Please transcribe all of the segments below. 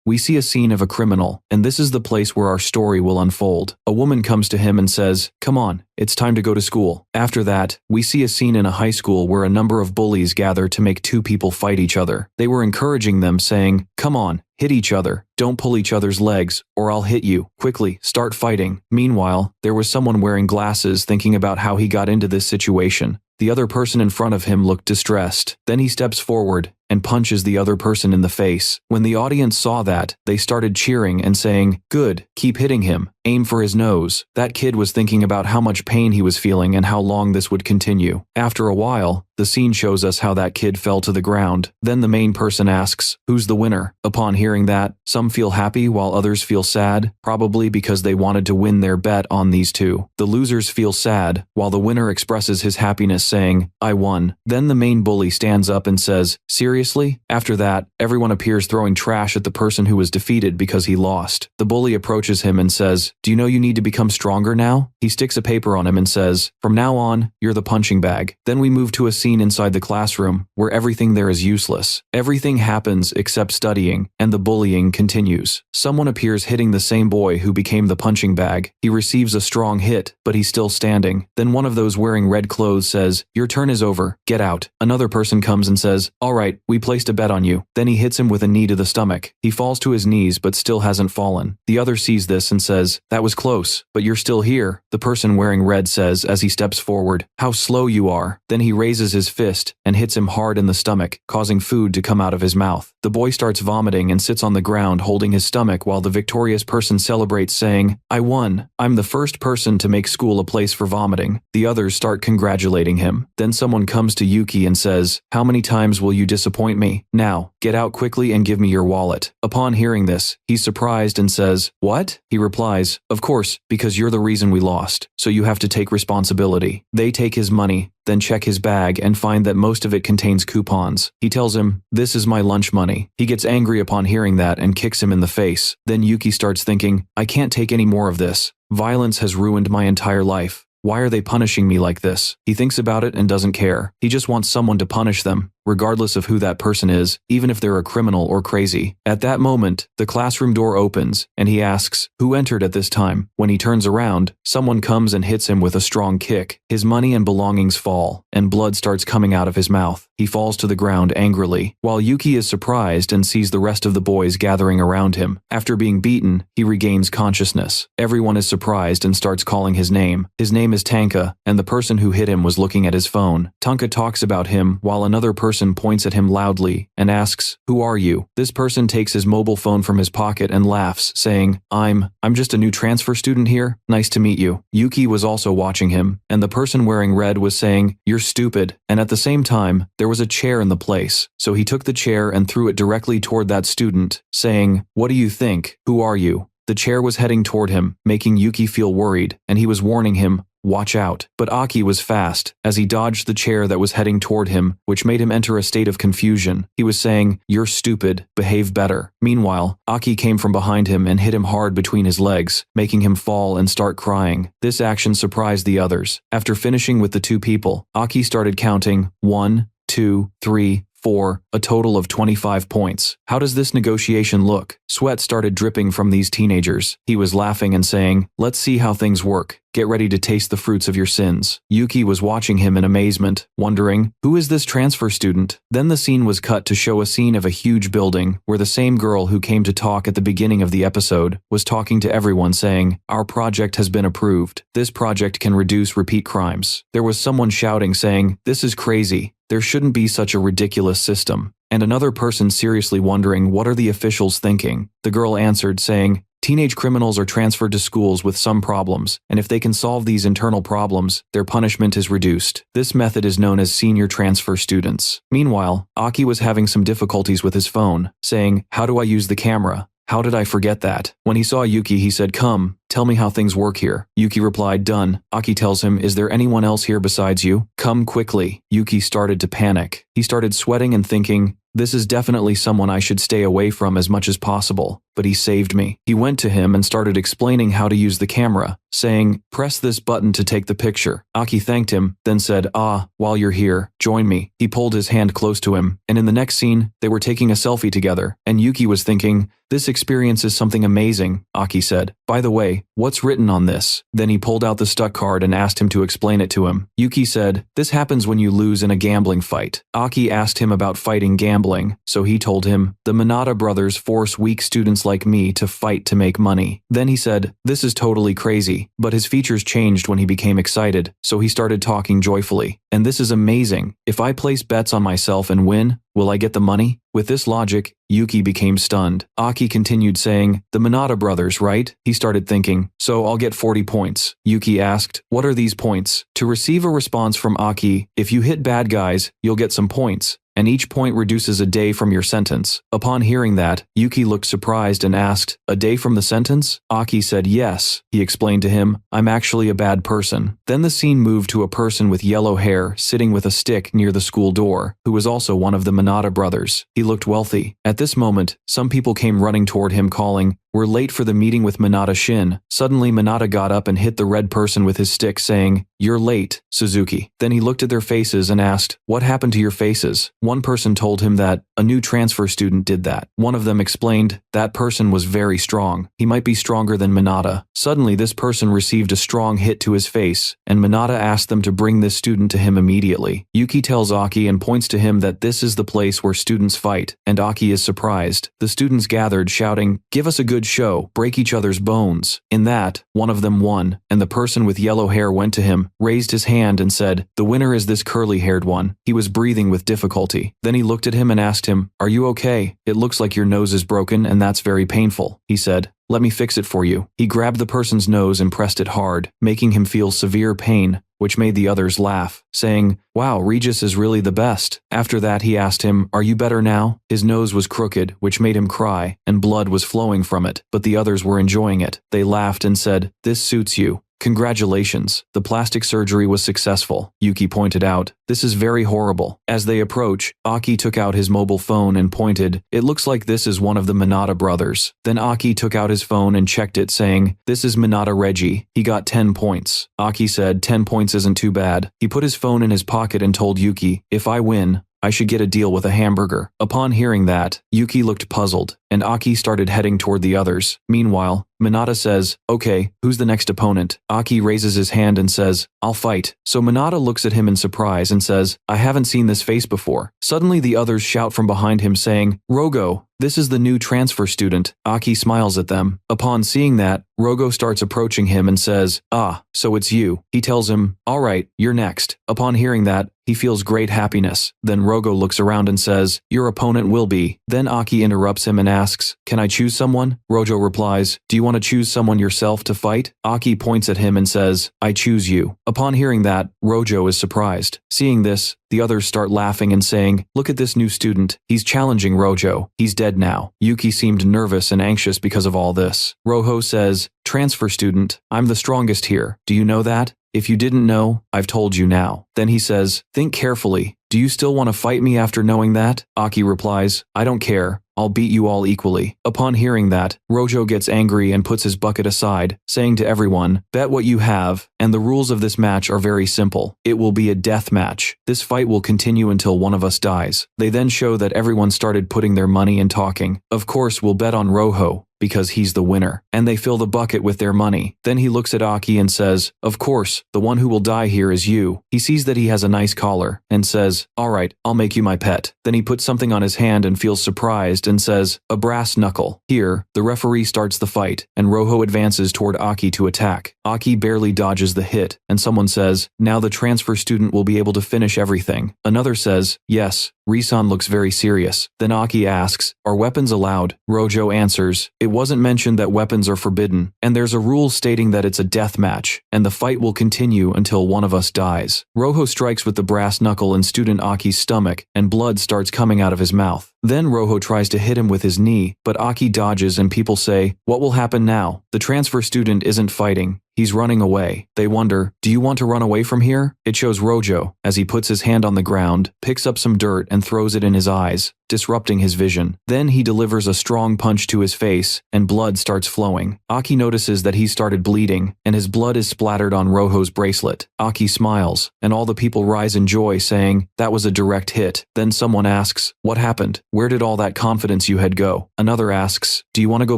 we see a scene of a criminal, and this is the place where our story will unfold. A woman comes to him and says, "Come on, it's time to go to school." After that, we see a scene in a high school where a number of bullies gather to make two people fight each other. They were encouraging them, saying, "Come on, hit each other. Don't pull each other's legs, or I'll hit you. Quickly, start fighting." Meanwhile, there was someone wearing glasses thinking about how he got into this situation. The other person in front of him looked distressed. Then he steps forward and punches the other person in the face. When the audience saw that, they started cheering and saying, "Good, keep hitting him. Aim for his nose." That kid was thinking about how much pain he was feeling and how long this would continue. After a while, the scene shows us how that kid fell to the ground. Then the main person asks, "Who's the winner?" Upon hearing that, some feel happy while others feel sad, probably because they wanted to win their bet on these two. The losers feel sad, while the winner expresses his happiness saying, "I won." Then the main bully stands up and says, "Seriously?" After that, everyone appears throwing trash at the person who was defeated because he lost. The bully approaches him and says, "Do you know you need to become stronger now?" He sticks a paper on him and says, "From now on, you're the punching bag." Then we move to a scene inside the classroom where everything there is useless. Everything happens except studying, and the bullying continues. Someone appears hitting the same boy who became the punching bag. He receives a strong hit, but he's still standing. Then one of those wearing red clothes says, "Your turn is over. Get out." Another person comes and says, "All right, we placed a bet on you." Then he hits him with a knee to the stomach. He falls to his knees but still hasn't fallen. The other sees this and says, "That was close, but you're still here." The person wearing red says as he steps forward, "How slow you are." Then he raises his fist and hits him hard in the stomach, causing food to come out of his mouth. The boy starts vomiting and sits on the ground holding his stomach while the victorious person celebrates, saying, "I won. I'm the first person to make school a place for vomiting." The others start congratulating him. Then someone comes to Yuki and says, "How many times will you disappoint me? Now, get out quickly and give me your wallet." Upon hearing this, he's surprised and says, "What?" He replies, "Of course, because you're the reason we lost, so you have to take responsibility." They take his money, then check his bag and find that most of it contains coupons. He tells him, "This is my lunch money." He gets angry upon hearing that and kicks him in the face. Then Yuki starts thinking, "I can't take any more of this. Violence has ruined my entire life. Why are they punishing me like this?" He thinks about it and doesn't care. He just wants someone to punish them, regardless of who that person is, even if they're a criminal or crazy. At that moment, the classroom door opens, and he asks, "Who entered at this time?" When he turns around, someone comes and hits him with a strong kick. His money and belongings fall, and blood starts coming out of his mouth. He falls to the ground angrily, while Yuki is surprised and sees the rest of the boys gathering around him. After being beaten, he regains consciousness. Everyone is surprised and starts calling his name. His name is Tanka, and the person who hit him was looking at his phone. Tanka talks about him while another person points at him loudly and asks, "Who are you?" This person takes his mobile phone from his pocket and laughs, saying, I'm just a new transfer student here. Nice to meet you." Yuki was also watching him, and the person wearing red was saying, "You're stupid." And at the same time, there was a chair in the place, so he took the chair and threw it directly toward that student, saying, "What do you think? Who are you?" The chair was heading toward him, making Yuki feel worried, and he was warning him, "Watch out." But Aki was fast, as he dodged the chair that was heading toward him, which made him enter a state of confusion. He was saying, "You're stupid, behave better." Meanwhile, Aki came from behind him and hit him hard between his legs, making him fall and start crying. This action surprised the others. After finishing with the two people, Aki started counting 1, 2, 3, 4, a total of 25 points. How does this negotiation look? Sweat started dripping from these teenagers. He was laughing and saying, "Let's see how things work. Get ready to taste the fruits of your sins." Yuki was watching him in amazement, wondering, who is this transfer student? Then the scene was cut to show a scene of a huge building, where the same girl who came to talk at the beginning of the episode was talking to everyone saying, "Our project has been approved. This project can reduce repeat crimes." There was someone shouting saying, "This is crazy. There shouldn't be such a ridiculous system." And another person seriously wondering, what are the officials thinking? The girl answered saying, "Teenage criminals are transferred to schools with some problems, and if they can solve these internal problems, their punishment is reduced. This method is known as senior transfer students." Meanwhile, Aki was having some difficulties with his phone, saying, "How do I use the camera? How did I forget that?" When he saw Yuki, he said, "Come, tell me how things work here." Yuki replied, "Done." Aki tells him, "Is there anyone else here besides you? Come quickly." Yuki started to panic. He started sweating and thinking, this is definitely someone I should stay away from as much as possible, but he saved me. He went to him and started explaining how to use the camera, saying, "Press this button to take the picture." Aki thanked him, then said, "While you're here, join me." He pulled his hand close to him, and in the next scene, they were taking a selfie together, and Yuki was thinking, This experience is something amazing, Aki said. By the way, what's written on this? Then he pulled out the stuck card and asked him to explain it to him. Yuki said, this happens when you lose in a gambling fight. Aki asked him about fighting gambling, so he told him, the Manada brothers force weak students like me to fight to make money. Then he said, this is totally crazy, but his features changed when he became excited, so he started talking joyfully. And this is amazing. If I place bets on myself and win, will I get the money? With this logic, Yuki became stunned. Aki continued saying, the Manada brothers, right? He started thinking, so I'll get 40 points. Yuki asked, what are these points? To receive a response from Aki, if you hit bad guys, you'll get some points, and each point reduces a day from your sentence. Upon hearing that, Yuki looked surprised and asked, a day from the sentence? Aki said yes. He explained to him, I'm actually a bad person. Then the scene moved to a person with yellow hair sitting with a stick near the school door, who was also one of the Manada brothers. He looked wealthy. At this moment, some people came running toward him calling, we're late for the meeting with Manada Shin. Suddenly Manada got up and hit the red person with his stick saying, you're late, Suzuki. Then he looked at their faces and asked, what happened to your faces? One person told him that a new transfer student did that. One of them explained, that person was very strong. He might be stronger than Manada. Suddenly this person received a strong hit to his face, and Manada asked them to bring this student to him immediately. Yuki tells Aki and points to him that this is the place where students fight, and Aki is surprised. The students gathered shouting, give us a good show, break each other's bones. In that, one of them won, and the person with yellow hair went to him, raised his hand and said, the winner is this curly-haired one. He was breathing with difficulty. Then he looked at him and asked him, are you okay? It looks like your nose is broken and that's very painful. He said, let me fix it for you. He grabbed the person's nose and pressed it hard, making him feel severe pain, which made the others laugh, saying, wow, Regis is really the best. After that he asked him, are you better now? His nose was crooked, which made him cry, and blood was flowing from it, but the others were enjoying it. They laughed and said, this suits you. Congratulations, the plastic surgery was successful, Yuki pointed out. This is very horrible. As they approach, Aki took out his mobile phone and pointed, it looks like this is one of the Manada brothers. Then Aki took out his phone and checked it saying, this is Manada Reggie. He got 10 points. Aki said 10 points isn't too bad. He put his phone in his pocket and told Yuki, if I win, I should get a deal with a hamburger. Upon hearing that, Yuki looked puzzled, and Aki started heading toward the others. Meanwhile, Manada says, okay, who's the next opponent? Aki raises his hand and says, I'll fight. So Manada looks at him in surprise and says, I haven't seen this face before. Suddenly the others shout from behind him saying, Rogo, this is the new transfer student. Aki smiles at them. Upon seeing that, Rogo starts approaching him and says, ah, so it's you. He tells him, all right, you're next. Upon hearing that, he feels great happiness. Then Rogo looks around and says, your opponent will be. Then Aki interrupts him and asks, can I choose someone? Rojo replies, do you want to choose someone yourself to fight? Aki points at him and says, I choose you. Upon hearing that, Rojo is surprised. Seeing this, the others start laughing and saying, look at this new student. He's challenging Rojo. He's dead now. Yuki seemed nervous and anxious because of all this. Rojo says, transfer student, I'm the strongest here. Do you know that? If you didn't know, I've told you now. Then he says, think carefully. Do you still want to fight me after knowing that? Aki replies, I don't care. I'll beat you all equally. Upon hearing that, Rojo gets angry and puts his bucket aside, saying to everyone, bet what you have, and the rules of this match are very simple. It will be a death match. This fight will continue until one of us dies. They then show that everyone started putting their money and talking. Of course, we'll bet on Rojo, because he's the winner. And they fill the bucket with their money. Then he looks at Aki and says, of course, the one who will die here is you. He sees that he has a nice collar, and says, alright, I'll make you my pet. Then he puts something on his hand and feels surprised and says, a brass knuckle. Here, the referee starts the fight, and Rojo advances toward Aki to attack. Aki barely dodges the hit, and someone says, now the transfer student will be able to finish everything. Another says, yes. Risan looks very serious. Then Aki asks, are weapons allowed? Rojo answers, it wasn't mentioned that weapons are forbidden, and there's a rule stating that it's a death match, and the fight will continue until one of us dies. Rojo strikes with the brass knuckle in student Aki's stomach, and blood starts coming out of his mouth. Then Rojo tries to hit him with his knee, but Aki dodges and people say, what will happen now? The transfer student isn't fighting. He's running away. They wonder, do you want to run away from here? It shows Rojo, as he puts his hand on the ground, picks up some dirt and throws it in his eyes, disrupting his vision. Then he delivers a strong punch to his face, and blood starts flowing. Aki notices that he started bleeding, and his blood is splattered on Rojo's bracelet. Aki smiles, and all the people rise in joy saying, that was a direct hit. Then someone asks, what happened? where did all that confidence you had go? Another asks, do you want to go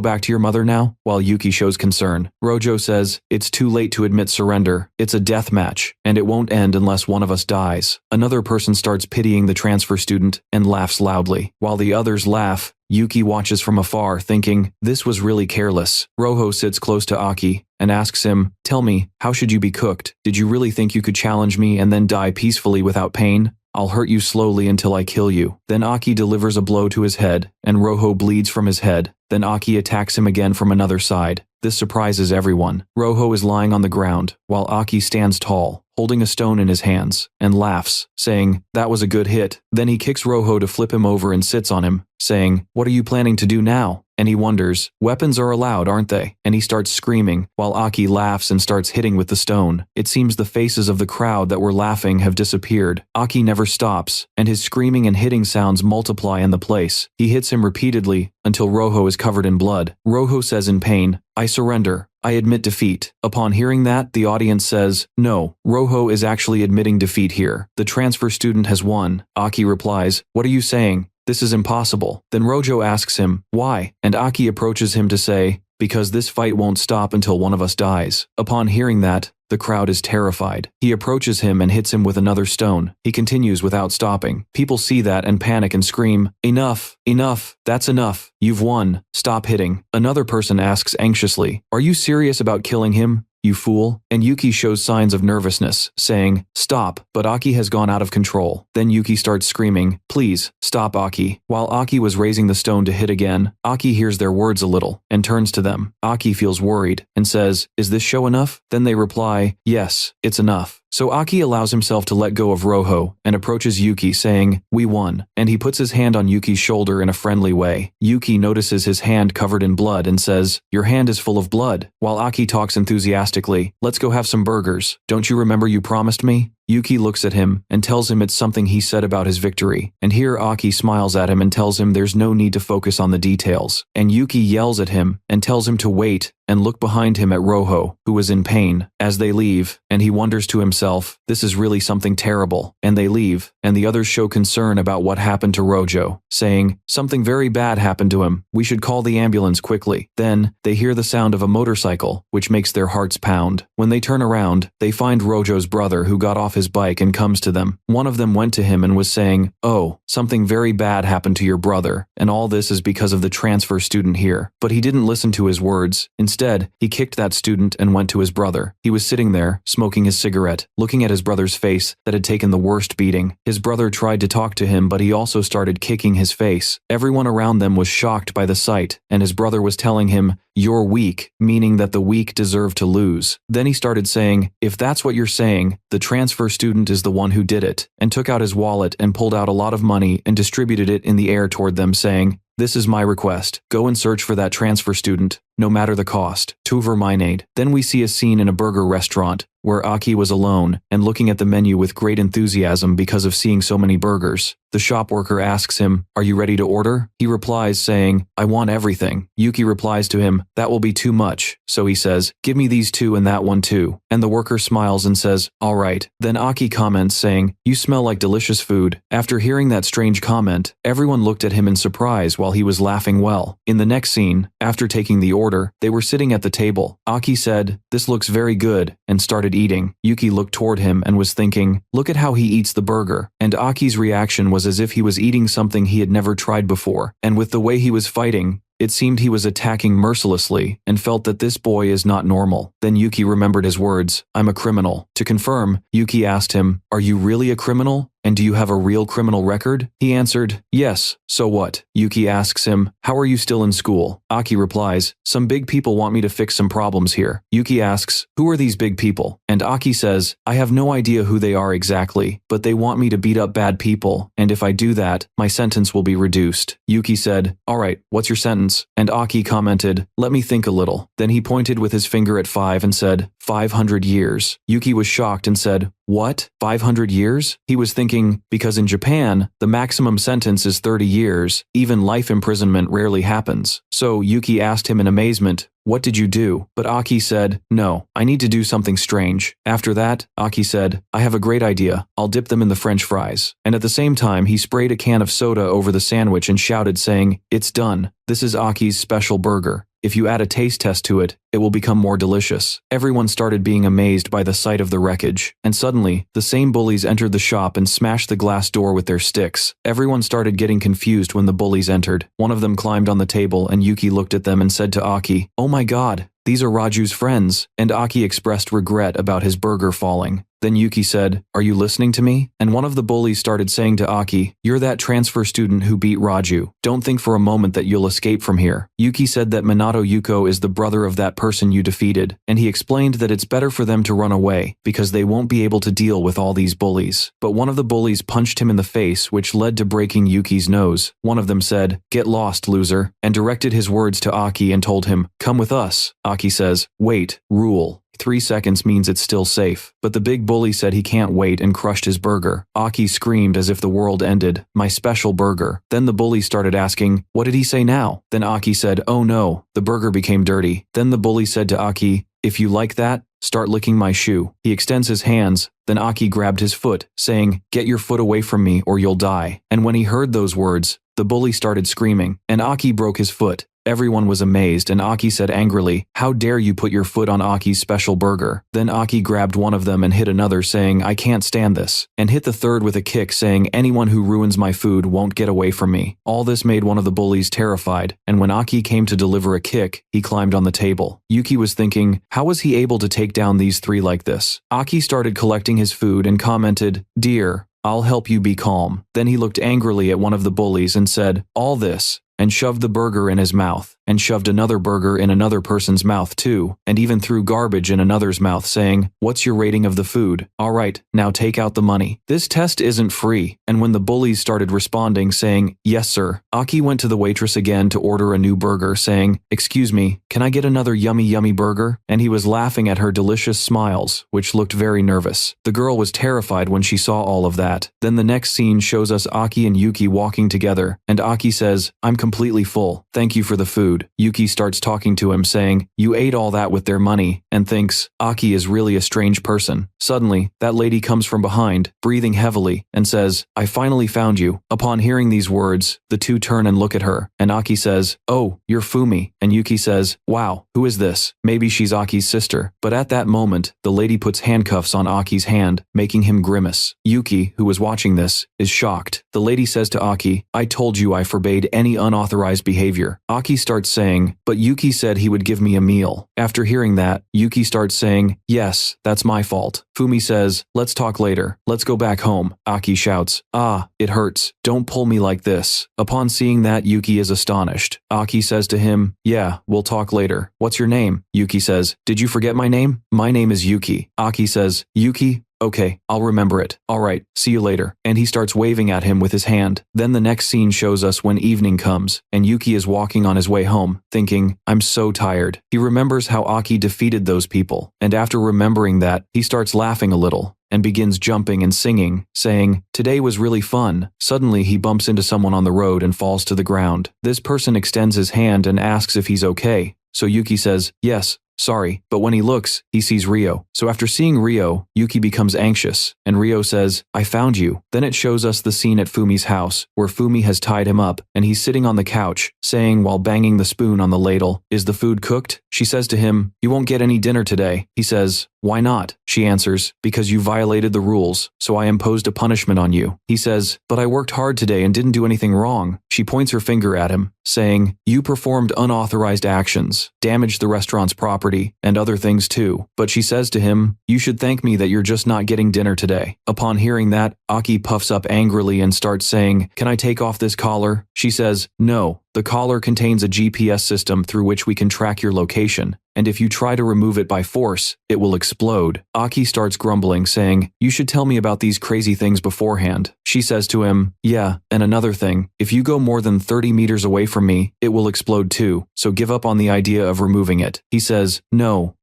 back to your mother now? While Yuki shows concern. Rojo says, it's too late to admit surrender. It's a death match, and it won't end unless one of us dies. Another person starts pitying the transfer student and laughs loudly. While the others laugh, Yuki watches from afar, thinking, this was really careless. Rojo sits close to Aki and asks him, tell me, how should you be cooked? Did you really think you could challenge me and then die peacefully without pain? I'll hurt you slowly until I kill you. Then Aki delivers a blow to his head, and Rojo bleeds from his head. Then Aki attacks him again from another side. This surprises everyone. Rojo is lying on the ground, while Aki stands tall, holding a stone in his hands, and laughs, saying, that was a good hit. Then he kicks Rojo to flip him over and sits on him, saying, what are you planning to do now? And he wonders, weapons are allowed, aren't they? And he starts screaming, while Aki laughs and starts hitting with the stone. It seems the faces of the crowd that were laughing have disappeared. Aki never stops, and his screaming and hitting sounds multiply in the place. He hits him repeatedly, until Rojo is covered in blood. Rojo says in pain, I surrender. I admit defeat. Upon hearing that, the audience says, no, Rojo is actually admitting defeat here. The transfer student has won. Aki replies, what are you saying? This is impossible. Then Rojo asks him, why? And Aki approaches him to say, because this fight won't stop until one of us dies. Upon hearing that, the crowd is terrified. He approaches him and hits him with another stone. He continues without stopping. People see that and panic and scream, enough, enough, that's enough. You've won. Stop hitting. Another person asks anxiously, are you serious about killing him? You fool. And Yuki shows signs of nervousness, saying, stop, but Aki has gone out of control. Then Yuki starts screaming, please, stop Aki. While Aki was raising the stone to hit again, Aki hears their words a little, and turns to them. Aki feels worried, and says, is this show enough? Then they reply, yes, it's enough. So Aki allows himself to let go of Rojo, and approaches Yuki saying, we won, and he puts his hand on Yuki's shoulder in a friendly way. Yuki notices his hand covered in blood and says, your hand is full of blood. While Aki talks enthusiastically, let's go have some burgers. Don't you remember you promised me? Yuki looks at him and tells him it's something he said about his victory, and here Aki smiles at him and tells him there's no need to focus on the details, and Yuki yells at him and tells him to wait and look behind him at Rojo, who is in pain, as they leave, and he wonders to himself, this is really something terrible, and they leave, and the others show concern about what happened to Rojo, saying, something very bad happened to him, we should call the ambulance quickly. Then, they hear the sound of a motorcycle, which makes their hearts pound. When they turn around, they find Rojo's brother who got off his bike and comes to them. One of them went to him and was saying, oh, something very bad happened to your brother, and all this is because of the transfer student here. But he didn't listen to his words. Instead, he kicked that student and went to his brother. He was sitting there, smoking his cigarette, looking at his brother's face that had taken the worst beating. His brother tried to talk to him, but he also started kicking his face. Everyone around them was shocked by the sight, and his brother was telling him, you're weak, meaning that the weak deserve to lose. Then he started saying, if that's what you're saying, the transfer student is the one who did it, and took out his wallet and pulled out a lot of money and distributed it in the air toward them, saying, this is my request. Go and search for that transfer student, no matter the cost. Tuver Minade. Then we see a scene in a burger restaurant, where Aki was alone and looking at the menu with great enthusiasm because of seeing so many burgers. The shop worker asks him, are you ready to order? He replies saying, I want everything. Yuki replies to him, that will be too much. So he says, give me these two and that one too. And the worker smiles and says, all right. Then Aki comments saying, you smell like delicious food. After hearing that strange comment, everyone looked at him in surprise while he was laughing well. In the next scene, after taking the order, they were sitting at the table. Aki said, this looks very good, and started eating. Yuki looked toward him and was thinking, look at how he eats the burger. And Aki's reaction was as if he was eating something he had never tried before. And with the way he was fighting, it seemed he was attacking mercilessly and felt that this boy is not normal. Then Yuki remembered his words, I'm a criminal. To confirm, Yuki asked him, are you really a criminal? And do you have a real criminal record? He answered, yes, so what? Yuki asks him, how are you still in school? Aki replies, some big people want me to fix some problems here. Yuki asks, who are these big people? And Aki says, I have no idea who they are exactly, but they want me to beat up bad people, and if I do that, my sentence will be reduced. Yuki said, all right, what's your sentence? And Aki commented, let me think a little. Then he pointed with his finger at 5 and said, 500 years. Yuki was shocked and said, What? 500 years? He was thinking, because in Japan, the maximum sentence is 30 years, even life imprisonment rarely happens. So Yuki asked him in amazement, what did you do? But Aki said, no, I need to do something strange. After that, Aki said, I have a great idea. I'll dip them in the French fries. And at the same time, he sprayed a can of soda over the sandwich and shouted saying, it's done. This is Aki's special burger. If you add a taste test to it, it will become more delicious. Everyone started being amazed by the sight of the wreckage, and suddenly, the same bullies entered the shop and smashed the glass door with their sticks. Everyone started getting confused when the bullies entered. One of them climbed on the table and Yuki looked at them and said to Aki, oh my god, these are Raju's friends, and Aki expressed regret about his burger falling. Then Yuki said, are you listening to me? And one of the bullies started saying to Aki, you're that transfer student who beat Raju. Don't think for a moment that you'll escape from here. Yuki said that Minato Yuko is the brother of that person you defeated, and he explained that it's better for them to run away, because they won't be able to deal with all these bullies. But one of the bullies punched him in the face, which led to breaking Yuki's nose. One of them said, get lost, loser, and directed his words to Aki and told him, come with us. Aki says, wait, rule. 3 seconds means it's still safe. But the big bully said he can't wait and crushed his burger. Aki screamed as if the world ended, my special burger. Then the bully started asking, what did he say now? Then Aki said, oh no, the burger became dirty. Then the bully said to Aki, if you like that, start licking my shoe. He extends his hands, then Aki grabbed his foot, saying, get your foot away from me or you'll die. And when he heard those words, the bully started screaming, and Aki broke his foot. Everyone was amazed and Aki said angrily, how dare you put your foot on Aki's special burger? Then Aki grabbed one of them and hit another saying, I can't stand this, and hit the third with a kick saying, anyone who ruins my food won't get away from me. All this made one of the bullies terrified, and when Aki came to deliver a kick, he climbed on the table. Yuki was thinking, how was he able to take down these three like this? Aki started collecting his food and commented, dear, I'll help you be calm. Then he looked angrily at one of the bullies and said, all this, and shoved the burger in his mouth, and shoved another burger in another person's mouth too, and even threw garbage in another's mouth saying, what's your rating of the food? Alright, now take out the money. This test isn't free. And when the bullies started responding saying, yes sir, Aki went to the waitress again to order a new burger saying, excuse me, can I get another yummy burger? And he was laughing at her delicious smiles, which looked very nervous. The girl was terrified when she saw all of that. Then the next scene shows us Aki and Yuki walking together, and Aki says, I'm completely full. Thank you for the food. Yuki starts talking to him saying, you ate all that with their money, and thinks, Aki is really a strange person. Suddenly, that lady comes from behind, breathing heavily, and says, I finally found you. Upon hearing these words, the two turn and look at her, and Aki says, oh, you're Fumi, and Yuki says, wow, who is this? Maybe she's Aki's sister. But at that moment, the lady puts handcuffs on Aki's hand, making him grimace. Yuki, who was watching this, is shocked. The lady says to Aki, I told you I forbade any unauthorized behavior. Aki starts saying, but Yuki said he would give me a meal. After hearing that, Yuki starts saying, yes, that's my fault. Fumi says, let's talk later. Let's go back home. Aki shouts, ah, it hurts. Don't pull me like this. Upon seeing that, Yuki is astonished. Aki says to him, yeah, we'll talk later. What's your name? Yuki says, did you forget my name? My name is Yuki. Aki says, Yuki? Okay, I'll remember it. Alright, see you later. And he starts waving at him with his hand. Then the next scene shows us when evening comes, and Yuki is walking on his way home, thinking, I'm so tired. He remembers how Aki defeated those people, and after remembering that, he starts laughing a little, and begins jumping and singing, saying, today was really fun. Suddenly he bumps into someone on the road and falls to the ground. This person extends his hand and asks if he's okay. So Yuki says, yes, sorry, but when he looks, he sees Ryo. So after seeing Ryo, Yuki becomes anxious, and Ryo says, I found you. Then it shows us the scene at Fumi's house, where Fumi has tied him up, and he's sitting on the couch, saying while banging the spoon on the ladle, is the food cooked? She says to him, you won't get any dinner today. He says, why not? She answers, because you violated the rules, so I imposed a punishment on you. He says, but I worked hard today and didn't do anything wrong. She points her finger at him, saying, you performed unauthorized actions, damaged the restaurant's property, and other things too. But she says to him, you should thank me that you're just not getting dinner today. Upon hearing that, Aki puffs up angrily and starts saying, can I take off this collar? She says, no. The collar contains a GPS system through which we can track your location, and if you try to remove it by force, it will explode. Aki starts grumbling, saying, you should tell me about these crazy things beforehand. She says to him, yeah, and another thing, if you go more than 30 meters away from me, it will explode too, so give up on the idea of removing it. He says, no,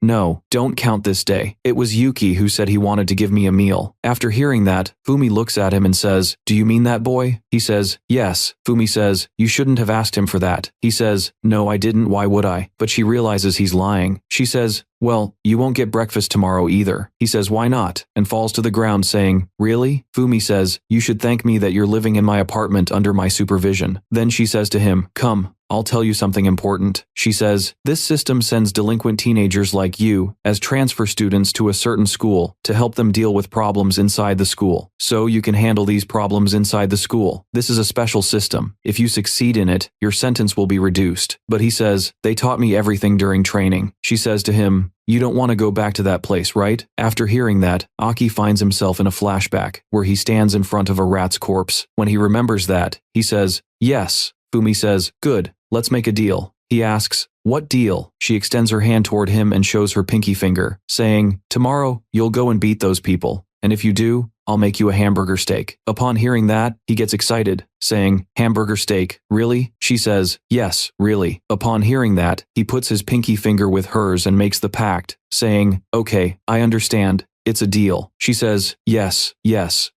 don't count this day. It was Yuki who said he wanted to give me a meal. After hearing that, Fumi looks at him and says, do you mean that boy? He says, yes. Fumi says, you shouldn't have asked him for that. He says, no, I didn't, why would I? But she realizes he's lying. She says, well, you won't get breakfast tomorrow either. He says, why not? And falls to the ground saying, really? Fumi says, you should thank me that you're living in my apartment under my supervision. Then she says to him, come, I'll tell you something important. She says, this system sends delinquent teenagers like you as transfer students to a certain school to help them deal with problems inside the school. So you can handle these problems inside the school. This is a special system. If you succeed in it, your sentence will be reduced. But he says, they taught me everything during training. She says to him, you don't want to go back to that place, right? After hearing that, Aki finds himself in a flashback where he stands in front of a rat's corpse. When he remembers that, he says, yes. Fumi says, good, let's make a deal. He asks, what deal? She extends her hand toward him and shows her pinky finger, saying, tomorrow, you'll go and beat those people. And if you do, I'll make you a hamburger steak. Upon hearing that, he gets excited, saying, hamburger steak, really? She says, yes, really. Upon hearing that, he puts his pinky finger with hers and makes the pact, saying, okay, I understand. It's a deal. She says, yes.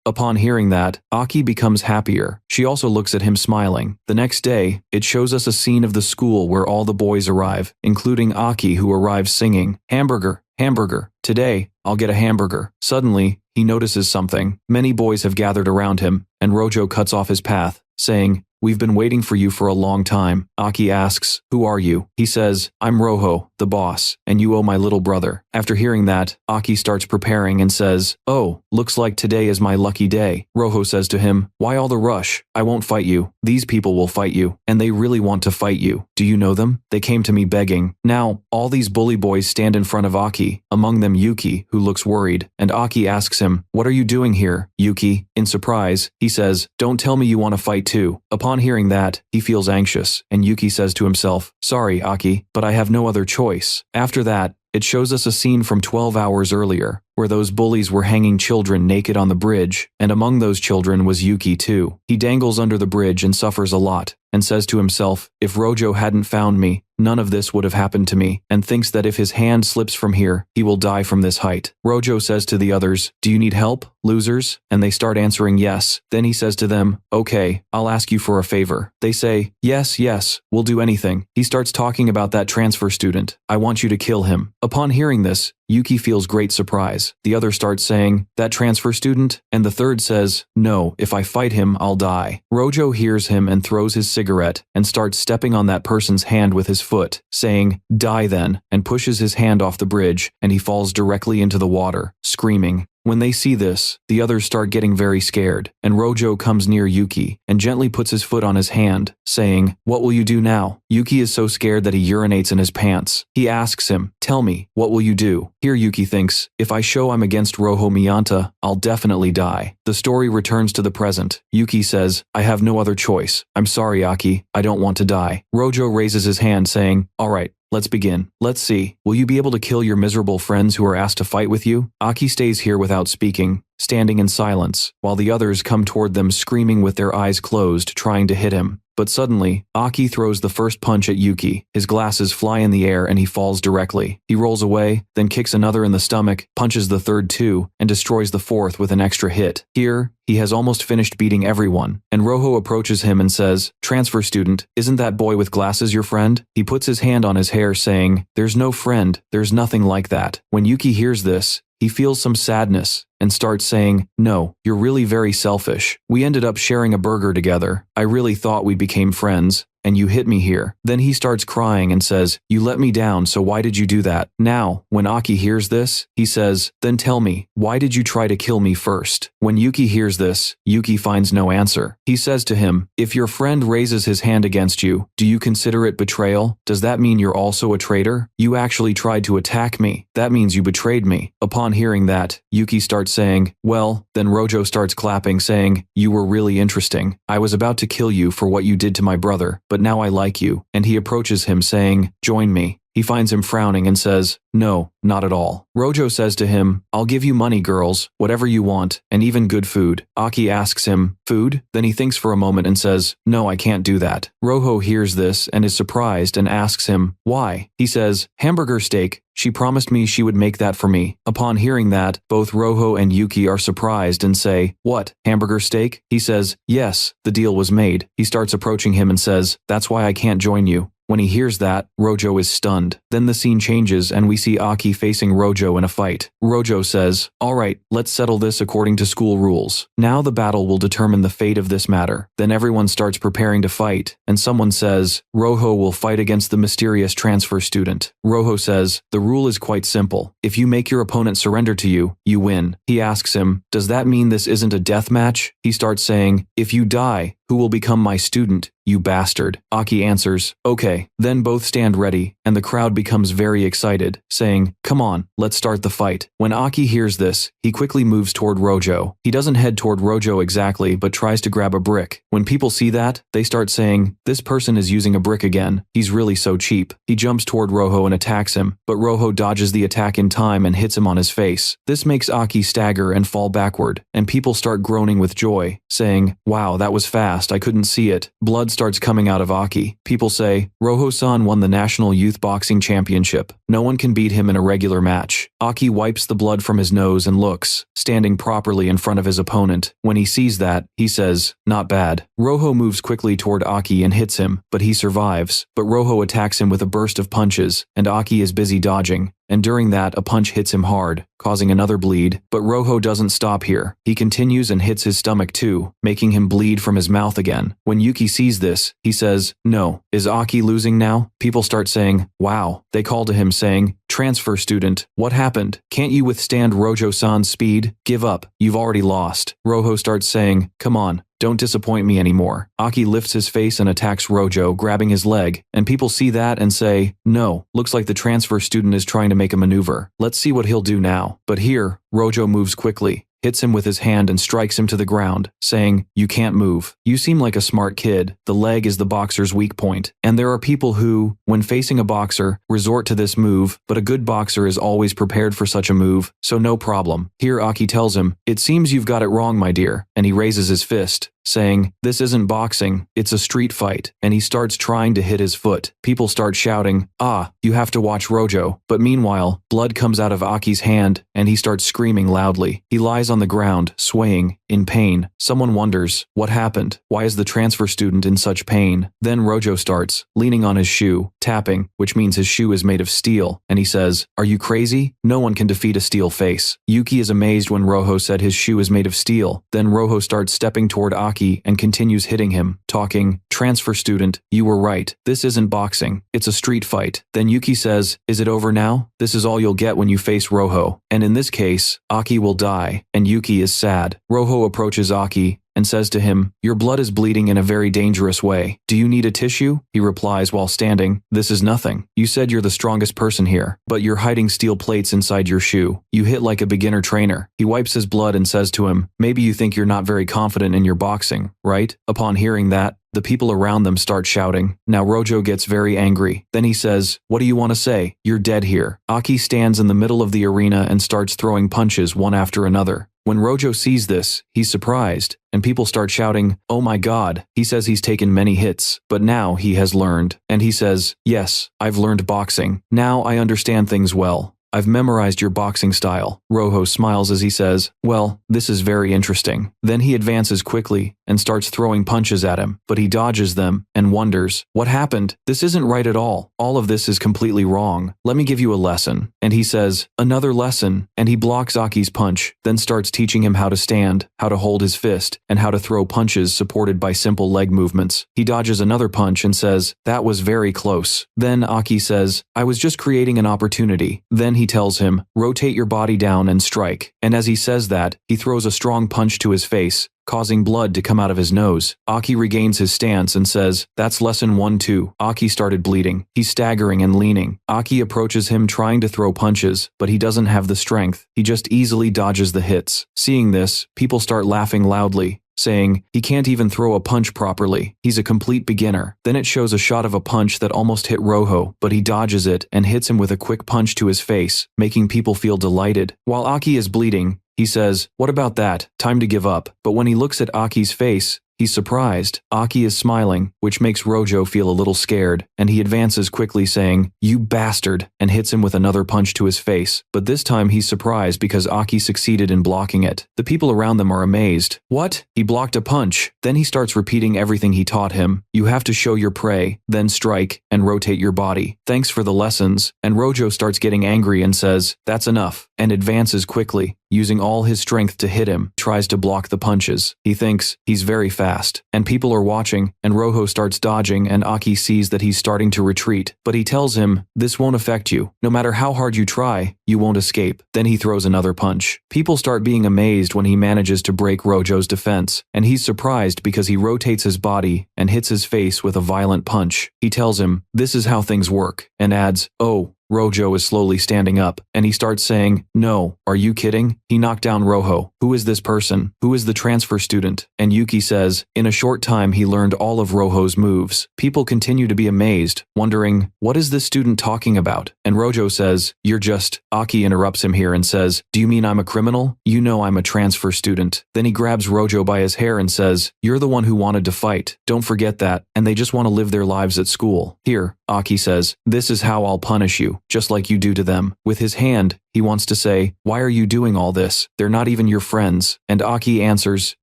Upon hearing that, Aki becomes happier. She also looks at him smiling. The next day, it shows us a scene of the school where all the boys arrive, including Aki, who arrives singing, hamburger, hamburger. Today, I'll get a hamburger. Suddenly, he notices something. Many boys have gathered around him, and Rojo cuts off his path, saying, we've been waiting for you for a long time. Aki asks, who are you? He says, I'm Rojo, the boss, and you owe my little brother. After hearing that, Aki starts preparing and says, oh, looks like today is my lucky day. Rojo says to him, why all the rush? I won't fight you. These people will fight you, and they really want to fight you. Do you know them? They came to me begging. Now, all these bully boys stand in front of Aki, among them Yuki, who looks worried, and Aki asks him, what are you doing here, Yuki? In surprise, he says, don't tell me you want to fight too. Upon hearing that, he feels anxious, and Yuki says to himself, sorry, Aki, but I have no other choice. After that, it shows us a scene from 12 hours earlier, where those bullies were hanging children naked on the bridge, and among those children was Yuki too. He dangles under the bridge and suffers a lot, and says to himself, if Rojo hadn't found me, none of this would have happened to me, and thinks that if his hand slips from here, he will die from this height. Rojo says to the others, do you need help, losers? And they start answering yes. Then he says to them, okay, I'll ask you for a favor. They say, yes, we'll do anything. He starts talking about that transfer student. I want you to kill him. Upon hearing this, Yuki feels great surprise. The other starts saying, that transfer student? And the third says, no, if I fight him, I'll die. Rojo hears him and throws his cigarette and starts stepping on that person's hand with his foot, saying, die then, and pushes his hand off the bridge, and he falls directly into the water, screaming. When they see this, the others start getting very scared, and Rojo comes near Yuki and gently puts his foot on his hand, saying, what will you do now? Yuki is so scared that he urinates in his pants. He asks him, tell me, what will you do? Here Yuki thinks, if I show I'm against Rojo Miyanta, I'll definitely die. The story returns to the present. Yuki says, I have no other choice. I'm sorry, Aki, I don't want to die. Rojo raises his hand saying, all right, let's begin. Let's see. Will you be able to kill your miserable friends who are asked to fight with you? Aki stays here without speaking, standing in silence, while the others come toward them screaming with their eyes closed, trying to hit him. But suddenly, Aki throws the first punch at Yuki. His glasses fly in the air and he falls directly. He rolls away, then kicks another in the stomach, punches the third too, and destroys the fourth with an extra hit. Here, he has almost finished beating everyone, and Rojo approaches him and says, transfer student, isn't that boy with glasses your friend? He puts his hand on his hair saying, there's no friend, there's nothing like that. When Yuki hears this, he feels some sadness and starts saying, no, you're really very selfish. We ended up sharing a burger together. I really thought we became friends, and you hit me here. Then he starts crying and says, you let me down, so why did you do that? Now, when Aki hears this, he says, then tell me, why did you try to kill me first? When Yuki hears this, Yuki finds no answer. He says to him, if your friend raises his hand against you, do you consider it betrayal? Does that mean you're also a traitor? You actually tried to attack me. That means you betrayed me. Upon hearing that, Yuki starts saying, well, then Rojo starts clapping saying, you were really interesting. I was about to kill you for what you did to my brother, but but now I like you, and he approaches him saying, join me. He finds him frowning and says, no, not at all. Rojo says to him, I'll give you money, girls, whatever you want, and even good food. Aki asks him, food? Then he thinks for a moment and says, no, I can't do that. Rojo hears this and is surprised and asks him, why? He says, hamburger steak. She promised me she would make that for me. Upon hearing that, both Rojo and Yuki are surprised and say, what, hamburger steak? He says, yes, the deal was made. He starts approaching him and says, that's why I can't join you. When he hears that, Rojo is stunned. Then the scene changes and we see Aki facing Rojo in a fight. Rojo says, alright, let's settle this according to school rules. Now the battle will determine the fate of this matter. Then everyone starts preparing to fight, and someone says, Rojo will fight against the mysterious transfer student. Rojo says, the rule is quite simple. If you make your opponent surrender to you, you win. He asks him, does that mean this isn't a death match? He starts saying, if you die, who will become my student, you bastard? Aki answers, okay. Then both stand ready, and the crowd becomes very excited, saying, come on, let's start the fight. When Aki hears this, he quickly moves toward Rojo. He doesn't head toward Rojo exactly, but tries to grab a brick. When people see that, they start saying, this person is using a brick again. He's really so cheap. He jumps toward Rojo and attacks him, but Rojo dodges the attack in time and hits him on his face. This makes Aki stagger and fall backward, and people start groaning with joy, saying, wow, that was fast. I couldn't see it. Blood starts coming out of Aki. People say, Rojo-san won the National Youth Boxing Championship. No one can beat him in a regular match. Aki wipes the blood from his nose and looks, standing properly in front of his opponent. When he sees that, he says, not bad. Rojo moves quickly toward Aki and hits him, but he survives. But Rojo attacks him with a burst of punches, and Aki is busy dodging. And during that, a punch hits him hard, causing another bleed. But Rojo doesn't stop here. He continues and hits his stomach too, making him bleed from his mouth again. When Yuki sees this, he says, no, is Aki losing now? People start saying, wow. They call to him saying, transfer student, what happened? Can't you withstand Rojo-san's speed? Give up, you've already lost. Rojo starts saying, come on. Don't disappoint me anymore. Aki lifts his face and attacks Rojo, grabbing his leg, and people see that and say, no, looks like the transfer student is trying to make a maneuver. Let's see what he'll do now. But here, Rojo moves quickly, hits him with his hand and strikes him to the ground, saying, you can't move. You seem like a smart kid. The leg is the boxer's weak point. And there are people who, when facing a boxer, resort to this move, but a good boxer is always prepared for such a move, so no problem. Here Aki tells him, it seems you've got it wrong, my dear, and he raises his fist, saying, this isn't boxing, it's a street fight, and he starts trying to hit his foot. People start shouting, ah, you have to watch Rojo. But meanwhile, blood comes out of Aki's hand, and he starts screaming loudly. He lies on the ground, swaying, in pain. Someone wonders, what happened? Why is the transfer student in such pain? Then Rojo starts, leaning on his shoe, tapping, which means his shoe is made of steel, and he says, are you crazy? No one can defeat a steel face. Yuki is amazed when Rojo said his shoe is made of steel. Then Rojo starts stepping toward Aki and continues hitting him, talking, transfer student, you were right. This isn't boxing. It's a street fight. Then Yuki says, is it over now? This is all you'll get when you face Rojo. And in this case, Aki will die, and Yuki is sad. Rojo approaches Aki and says to him, your blood is bleeding in a very dangerous way. Do you need a tissue? He replies while standing, this is nothing. You said you're the strongest person here, but you're hiding steel plates inside your shoe. You hit like a beginner trainer. He wipes his blood and says to him, maybe you think you're not very confident in your boxing, right? Upon hearing that, the people around them start shouting. Now Rojo gets very angry. Then he says, what do you want to say? You're dead here. Aki stands in the middle of the arena and starts throwing punches one after another. When Rojo sees this, he's surprised, and people start shouting, oh my god. He says he's taken many hits, but now he has learned. And he says, yes, I've learned boxing. Now I understand things well. I've memorized your boxing style. Rojo smiles as he says, well, this is very interesting. Then he advances quickly and starts throwing punches at him, but he dodges them and wonders, what happened? This isn't right at all. All of this is completely wrong. Let me give you a lesson. And he says, another lesson, and he blocks Aki's punch, then starts teaching him how to stand, how to hold his fist, and how to throw punches supported by simple leg movements. He dodges another punch and says, that was very close. Then Aki says, I was just creating an opportunity. Then he tells him, rotate your body down and strike. And as he says that, he throws a strong punch to his face, causing blood to come out of his nose. Aki regains his stance and says, that's lesson 1 too. Aki started bleeding. He's staggering and leaning. Aki approaches him trying to throw punches, but he doesn't have the strength. He just easily dodges the hits. Seeing this, people start laughing loudly, saying, he can't even throw a punch properly. He's a complete beginner. Then it shows a shot of a punch that almost hit Rojo, but he dodges it and hits him with a quick punch to his face, making people feel delighted. While Aki is bleeding, he says, "What about that? Time to give up." But when he looks at Aki's face, he's surprised. Aki is smiling, which makes Rojo feel a little scared, and he advances quickly saying, "You bastard," and hits him with another punch to his face. But this time he's surprised because Aki succeeded in blocking it. The people around them are amazed. What? He blocked a punch. Then he starts repeating everything he taught him. You have to show your prey, then strike, and rotate your body. Thanks for the lessons. And Rojo starts getting angry and says, "That's enough," and advances quickly, using all his strength to hit him, tries to block the punches. He thinks he's very fast, and people are watching, and Rojo starts dodging, and Aki sees that he's starting to retreat, but he tells him, "This won't affect you. No matter how hard you try, you won't escape." Then he throws another punch. People start being amazed when he manages to break Rojo's defense, and he's surprised because he rotates his body and hits his face with a violent punch. He tells him, "This is how things work," and adds, "Oh." Rojo is slowly standing up, and he starts saying, "No, are you kidding?" He knocked down Rojo. "Who is this person? Who is the transfer student?" And Yuki says, in a short time he learned all of Rojo's moves. People continue to be amazed, wondering, what is this student talking about? And Rojo says, "You're just..." Aki interrupts him here and says, "Do you mean I'm a criminal? You know I'm a transfer student." Then he grabs Rojo by his hair and says, "You're the one who wanted to fight. Don't forget that, and they just want to live their lives at school. Here," Aki says, "this is how I'll punish you, just like you do to them." With his hand, he wants to say, "Why are you doing all this? They're not even your friends." And Aki answers,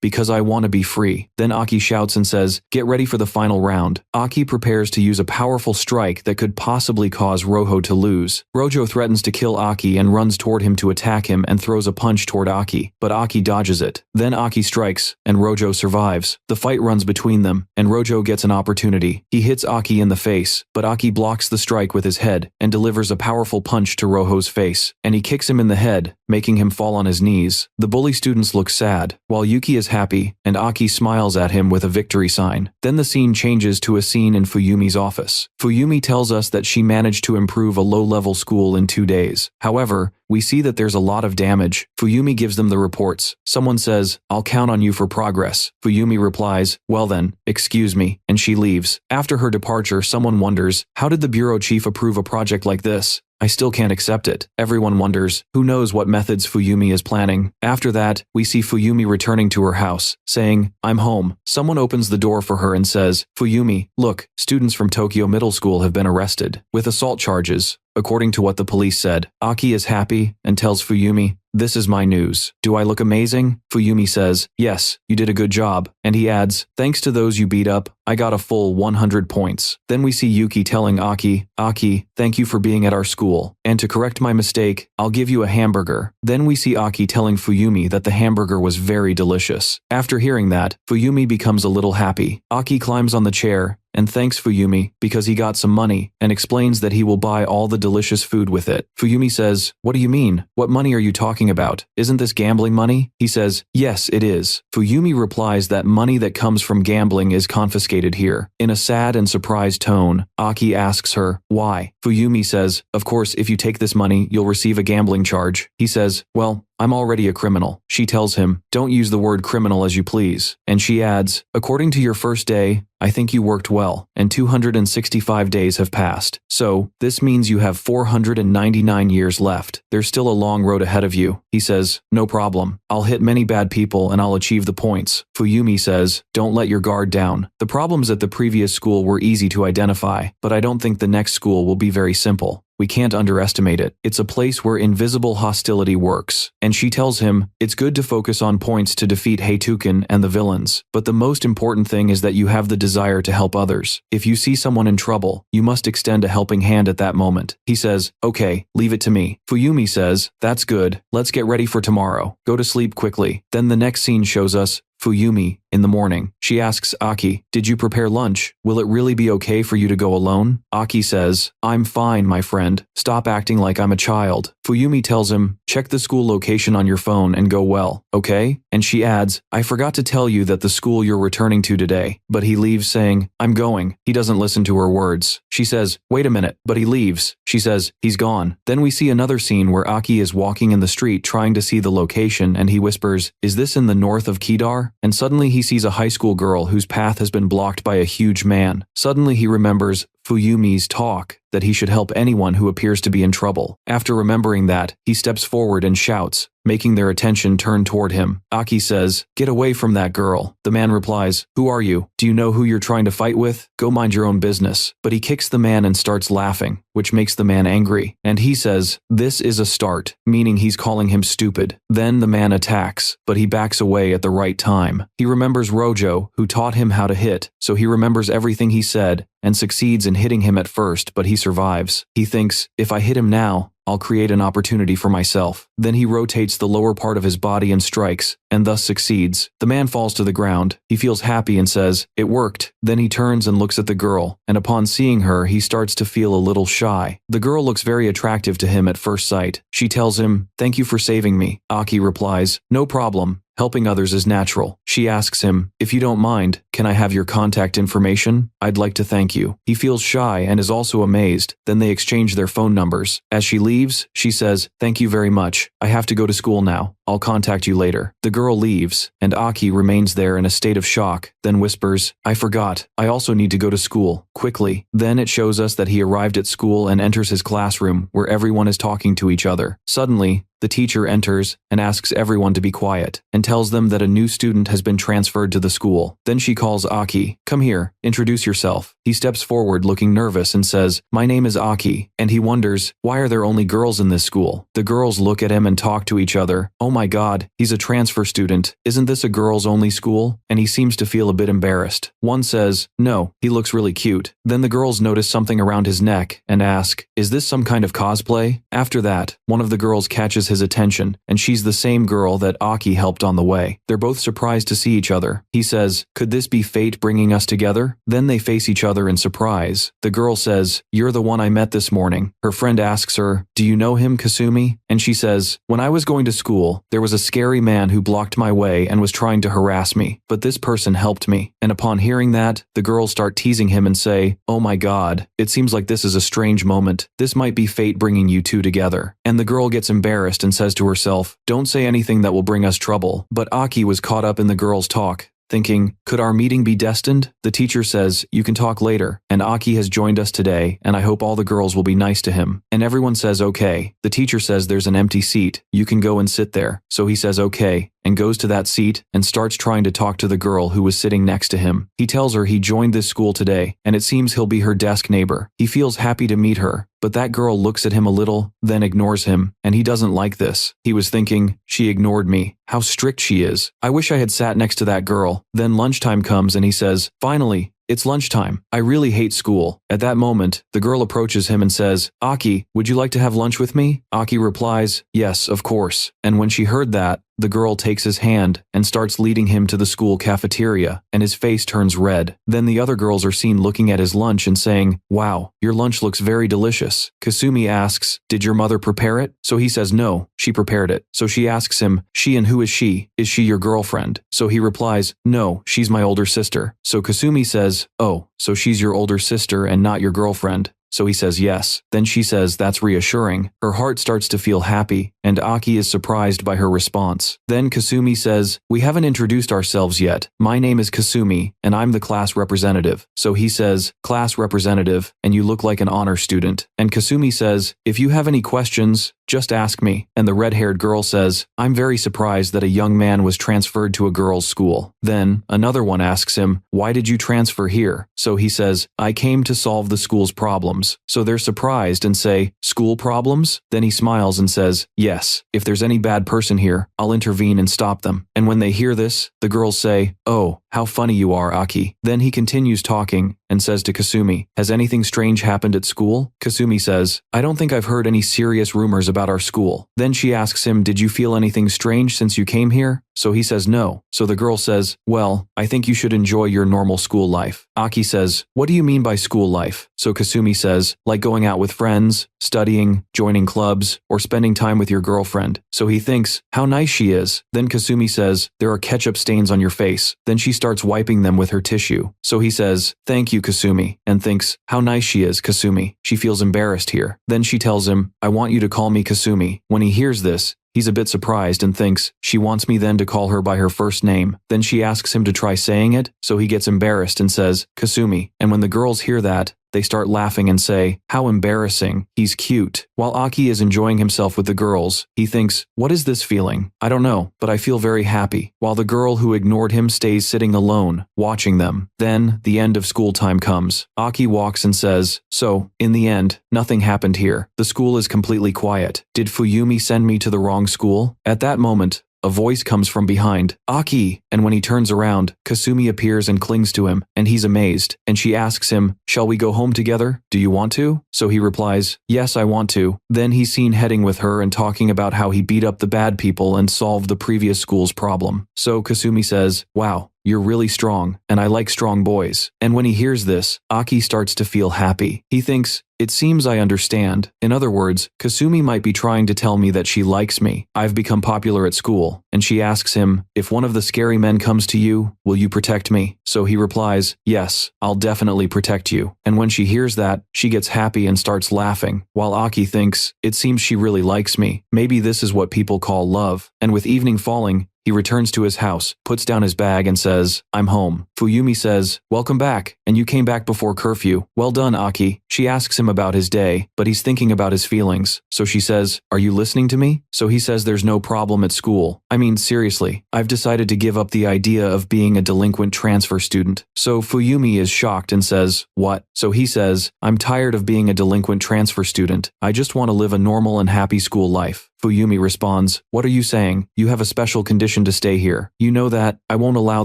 "Because I want to be free." Then Aki shouts and says, "Get ready for the final round." Aki prepares to use a powerful strike that could possibly cause Rojo to lose. Rojo threatens to kill Aki and runs toward him to attack him and throws a punch toward Aki, but Aki dodges it. Then Aki strikes, and Rojo survives. The fight runs between them, and Rojo gets an opportunity. He hits Aki in the face, but Aki blocks the strike with his head and delivers a powerful punch to Rojo's face, and he kicks him in the head, making him fall on his knees. The bully students look sad, while Yuki is happy, and Aki smiles at him with a victory sign. Then the scene changes to a scene in Fuyumi's office. Fuyumi tells us that she managed to improve a low-level school in 2 days. However, we see that there's a lot of damage. Fuyumi gives them the reports. Someone says, "I'll count on you for progress." Fuyumi replies, "Well then, excuse me," and she leaves. After her departure, someone wonders, how did the bureau chief approve a project like this? I still can't accept it. Everyone wonders, who knows what methods Fuyumi is planning. After that, we see Fuyumi returning to her house, saying, "I'm home." Someone opens the door for her and says, "Fuyumi, look, students from Tokyo Middle School have been arrested with assault charges." According to what the police said, Aki is happy and tells Fuyumi, "This is my news. Do I look amazing?" Fuyumi says, "Yes, you did a good job." And he adds, "Thanks to those you beat up, I got a full 100 points. Then we see Yuki telling Aki, "Aki, thank you for being at our school. And to correct my mistake, I'll give you a hamburger." Then we see Aki telling Fuyumi that the hamburger was very delicious. After hearing that, Fuyumi becomes a little happy. Aki climbs on the chair and thanks Fuyumi because he got some money and explains that he will buy all the delicious food with it. Fuyumi says, "What do you mean? What money are you talking about? Isn't this gambling money?" He says, "Yes, it is." Fuyumi replies that money that comes from gambling is confiscated here. In a sad and surprised tone, Aki asks her, "Why?" Fuyumi says, "Of course, if you take this money, you'll receive a gambling charge." He says, "Well, I'm already a criminal." She tells him, "Don't use the word criminal as you please." And she adds, "According to your first day, I think you worked well, and 265 days have passed. So, this means you have 499 years left. There's still a long road ahead of you." He says, "No problem. I'll hit many bad people and I'll achieve the points." Fuyumi says, "Don't let your guard down. The problems at the previous school were easy to identify, but I don't think the next school will be very simple. We can't underestimate it. It's a place where invisible hostility works." And she tells him, "It's good to focus on points to defeat Heituken and the villains, but the most important thing is that you have the desire to help others. If you see someone in trouble, you must extend a helping hand at that moment." He says, "Okay, leave it to me." Fuyumi says, "That's good. Let's get ready for tomorrow. Go to sleep quickly." Then the next scene shows us Fuyumi in the morning. She asks Aki, "Did you prepare lunch? Will it really be okay for you to go alone?" Aki says, "I'm fine, my friend. Stop acting like I'm a child." Fuyumi tells him, "Check the school location on your phone and go well, okay?" And she adds, "I forgot to tell you that the school you're returning to today." But he leaves saying, "I'm going." He doesn't listen to her words. She says, "Wait a minute," but he leaves. She says, "He's gone." Then we see another scene where Aki is walking in the street trying to see the location and he whispers, "Is this in the north of Kedar?" And suddenly he he sees a high school girl whose path has been blocked by a huge man. Suddenly he remembers Fuyumi's talk that he should help anyone who appears to be in trouble. After remembering that, he steps forward and shouts, making their attention turn toward him. Aki says, "Get away from that girl." The man replies, "Who are you? Do you know who you're trying to fight with? Go mind your own business." But he kicks the man and starts laughing, which makes the man angry. And he says, "This is a start," meaning he's calling him stupid. Then the man attacks, but he backs away at the right time. He remembers Rojo, who taught him how to hit, so he remembers everything he said and succeeds in hitting him at first, but he survives. He thinks, if I hit him now, I'll create an opportunity for myself. Then he rotates the lower part of his body and strikes, and thus succeeds. The man falls to the ground. He feels happy and says, "It worked." Then he turns and looks at the girl, and upon seeing her, he starts to feel a little shy. The girl looks very attractive to him at first sight. She tells him, "Thank you for saving me." Aki replies, "No problem. Helping others is natural." She asks him, "If you don't mind, can I have your contact information? I'd like to thank you." He feels shy and is also amazed. Then they exchange their phone numbers. As she leaves, she says, "Thank you very much. I have to go to school now. I'll contact you later." The girl leaves, and Aki remains there in a state of shock, then whispers, "I forgot. I also need to go to school. Quickly." Then it shows us that he arrived at school and enters his classroom, where everyone is talking to each other. Suddenly, the teacher enters and asks everyone to be quiet, and tells them that a new student has been transferred to the school. Then she calls Aki. "Come here, introduce yourself." He steps forward looking nervous and says, "My name is Aki," and he wonders, why are there only girls in this school? The girls look at him and talk to each other. Oh my god, he's a transfer student. Isn't this a girls only school? And he seems to feel a bit embarrassed. One says, "No, he looks really cute." Then the girls notice something around his neck and ask, "Is this some kind of cosplay?" After that, one of the girls catches his attention, and she's the same girl that Aki helped on the way. They're both surprised to see each other. He says, "Could this be fate bringing us together?" Then they face each other in surprise. The girl says, "You're the one I met this morning." Her friend asks her, "Do you know him, Kasumi?" And she says, "When I was going to school, there was a scary man who blocked my way and was trying to harass me, but this person helped me." And upon hearing that, the girls start teasing him and say, "Oh my god, it seems like this is a strange moment. This might be fate bringing you two together." And the girl gets embarrassed and says to herself, "Don't say anything that will bring us trouble." But Aki was caught up in the girls' talk, thinking, could our meeting be destined? The teacher says, "You can talk later, and Aki has joined us today, and I hope all the girls will be nice to him." And everyone says okay. The teacher says there's an empty seat, you can go and sit there. So he says okay, and goes to that seat and starts trying to talk to the girl who was sitting next to him. He tells her he joined this school today, and it seems he'll be her desk neighbor. He feels happy to meet her, but that girl looks at him a little, then ignores him, and he doesn't like this. He was thinking, she ignored me. How strict she is. I wish I had sat next to that girl. Then lunchtime comes and he says, "Finally, it's lunchtime. I really hate school." At that moment, the girl approaches him and says, "Aki, would you like to have lunch with me?" Aki replies, "Yes, of course." And when she heard that, the girl takes his hand and starts leading him to the school cafeteria, and his face turns red. Then the other girls are seen looking at his lunch and saying, "Wow, your lunch looks very delicious." Kasumi asks, "Did your mother prepare it?" So he says no, she prepared it. So she asks him, "She, and who is she? Is she your girlfriend?" So he replies, "No, she's my older sister." So Kasumi says, "Oh, so she's your older sister and not your girlfriend?" So he says yes. Then she says that's reassuring. Her heart starts to feel happy, and Aki is surprised by her response. Then Kasumi says, "We haven't introduced ourselves yet. My name is Kasumi, and I'm the class representative." So he says, "Class representative, and you look like an honor student." And Kasumi says, "If you have any questions, just ask me." And the red-haired girl says, "I'm very surprised that a young man was transferred to a girls' school." Then another one asks him, "Why did you transfer here?" So he says, "I came to solve the school's problems." So they're surprised and say, "School problems?" Then he smiles and says, "Yes, if there's any bad person here, I'll intervene and stop them." And when they hear this, the girls say, "Oh, how funny you are, Aki." Then he continues talking and says to Kasumi, "Has anything strange happened at school?" Kasumi says, "I don't think I've heard any serious rumors about our school." Then she asks him, "Did you feel anything strange since you came here?" So he says no. So the girl says, "Well, I think you should enjoy your normal school life." Aki says, "What do you mean by school life?" So Kasumi says, "Like going out with friends, studying, joining clubs, or spending time with your girlfriend." So he thinks, how nice she is. Then Kasumi says, "There are ketchup stains on your face." Then she starts wiping them with her tissue. So he says, "Thank you, Kasumi," and thinks, how nice she is, Kasumi. She feels embarrassed here. Then she tells him, "I want you to call me Kasumi." When he hears this, He's a bit surprised and thinks she wants me then to call her by her first name. Then she asks him to try saying it, so he gets embarrassed and says, Kasumi. And when the girls hear that, they start laughing and say, how embarrassing, he's cute. While Aki is enjoying himself with the girls, he thinks, what is this feeling? I don't know, but I feel very happy. While the girl who ignored him stays sitting alone, watching them. Then, the end of school time comes. Aki walks and says, so, in the end, nothing happened here. The school is completely quiet. Did Fuyumi send me to the wrong school? At that moment, a voice comes from behind, Aki, and when he turns around, Kasumi appears and clings to him, and he's amazed, and she asks him, shall we go home together? Do you want to? So he replies, yes, I want to. Then he's seen heading with her and talking about how he beat up the bad people and solved the previous school's problem. So Kasumi says, wow, you're really strong, and I like strong boys. And when he hears this, Aki starts to feel happy. He thinks, it seems I understand. In other words, Kasumi might be trying to tell me that she likes me. I've become popular at school. And she asks him, if one of the scary men comes to you, will you protect me? So he replies, yes, I'll definitely protect you. And when she hears that, she gets happy and starts laughing, while Aki thinks, it seems she really likes me. Maybe this is what people call love. And with evening falling, he returns to his house, puts down his bag and says, I'm home. Fuyumi says, welcome back, and you came back before curfew. Well done, Aki. She asks him about his day, but he's thinking about his feelings. So she says, are you listening to me? So he says there's no problem at school. I mean, seriously, I've decided to give up the idea of being a delinquent transfer student. So Fuyumi is shocked and says, what? So he says, I'm tired of being a delinquent transfer student. I just want to live a normal and happy school life. Fuyumi responds, what are you saying? You have a special condition to stay here. You know that. I won't allow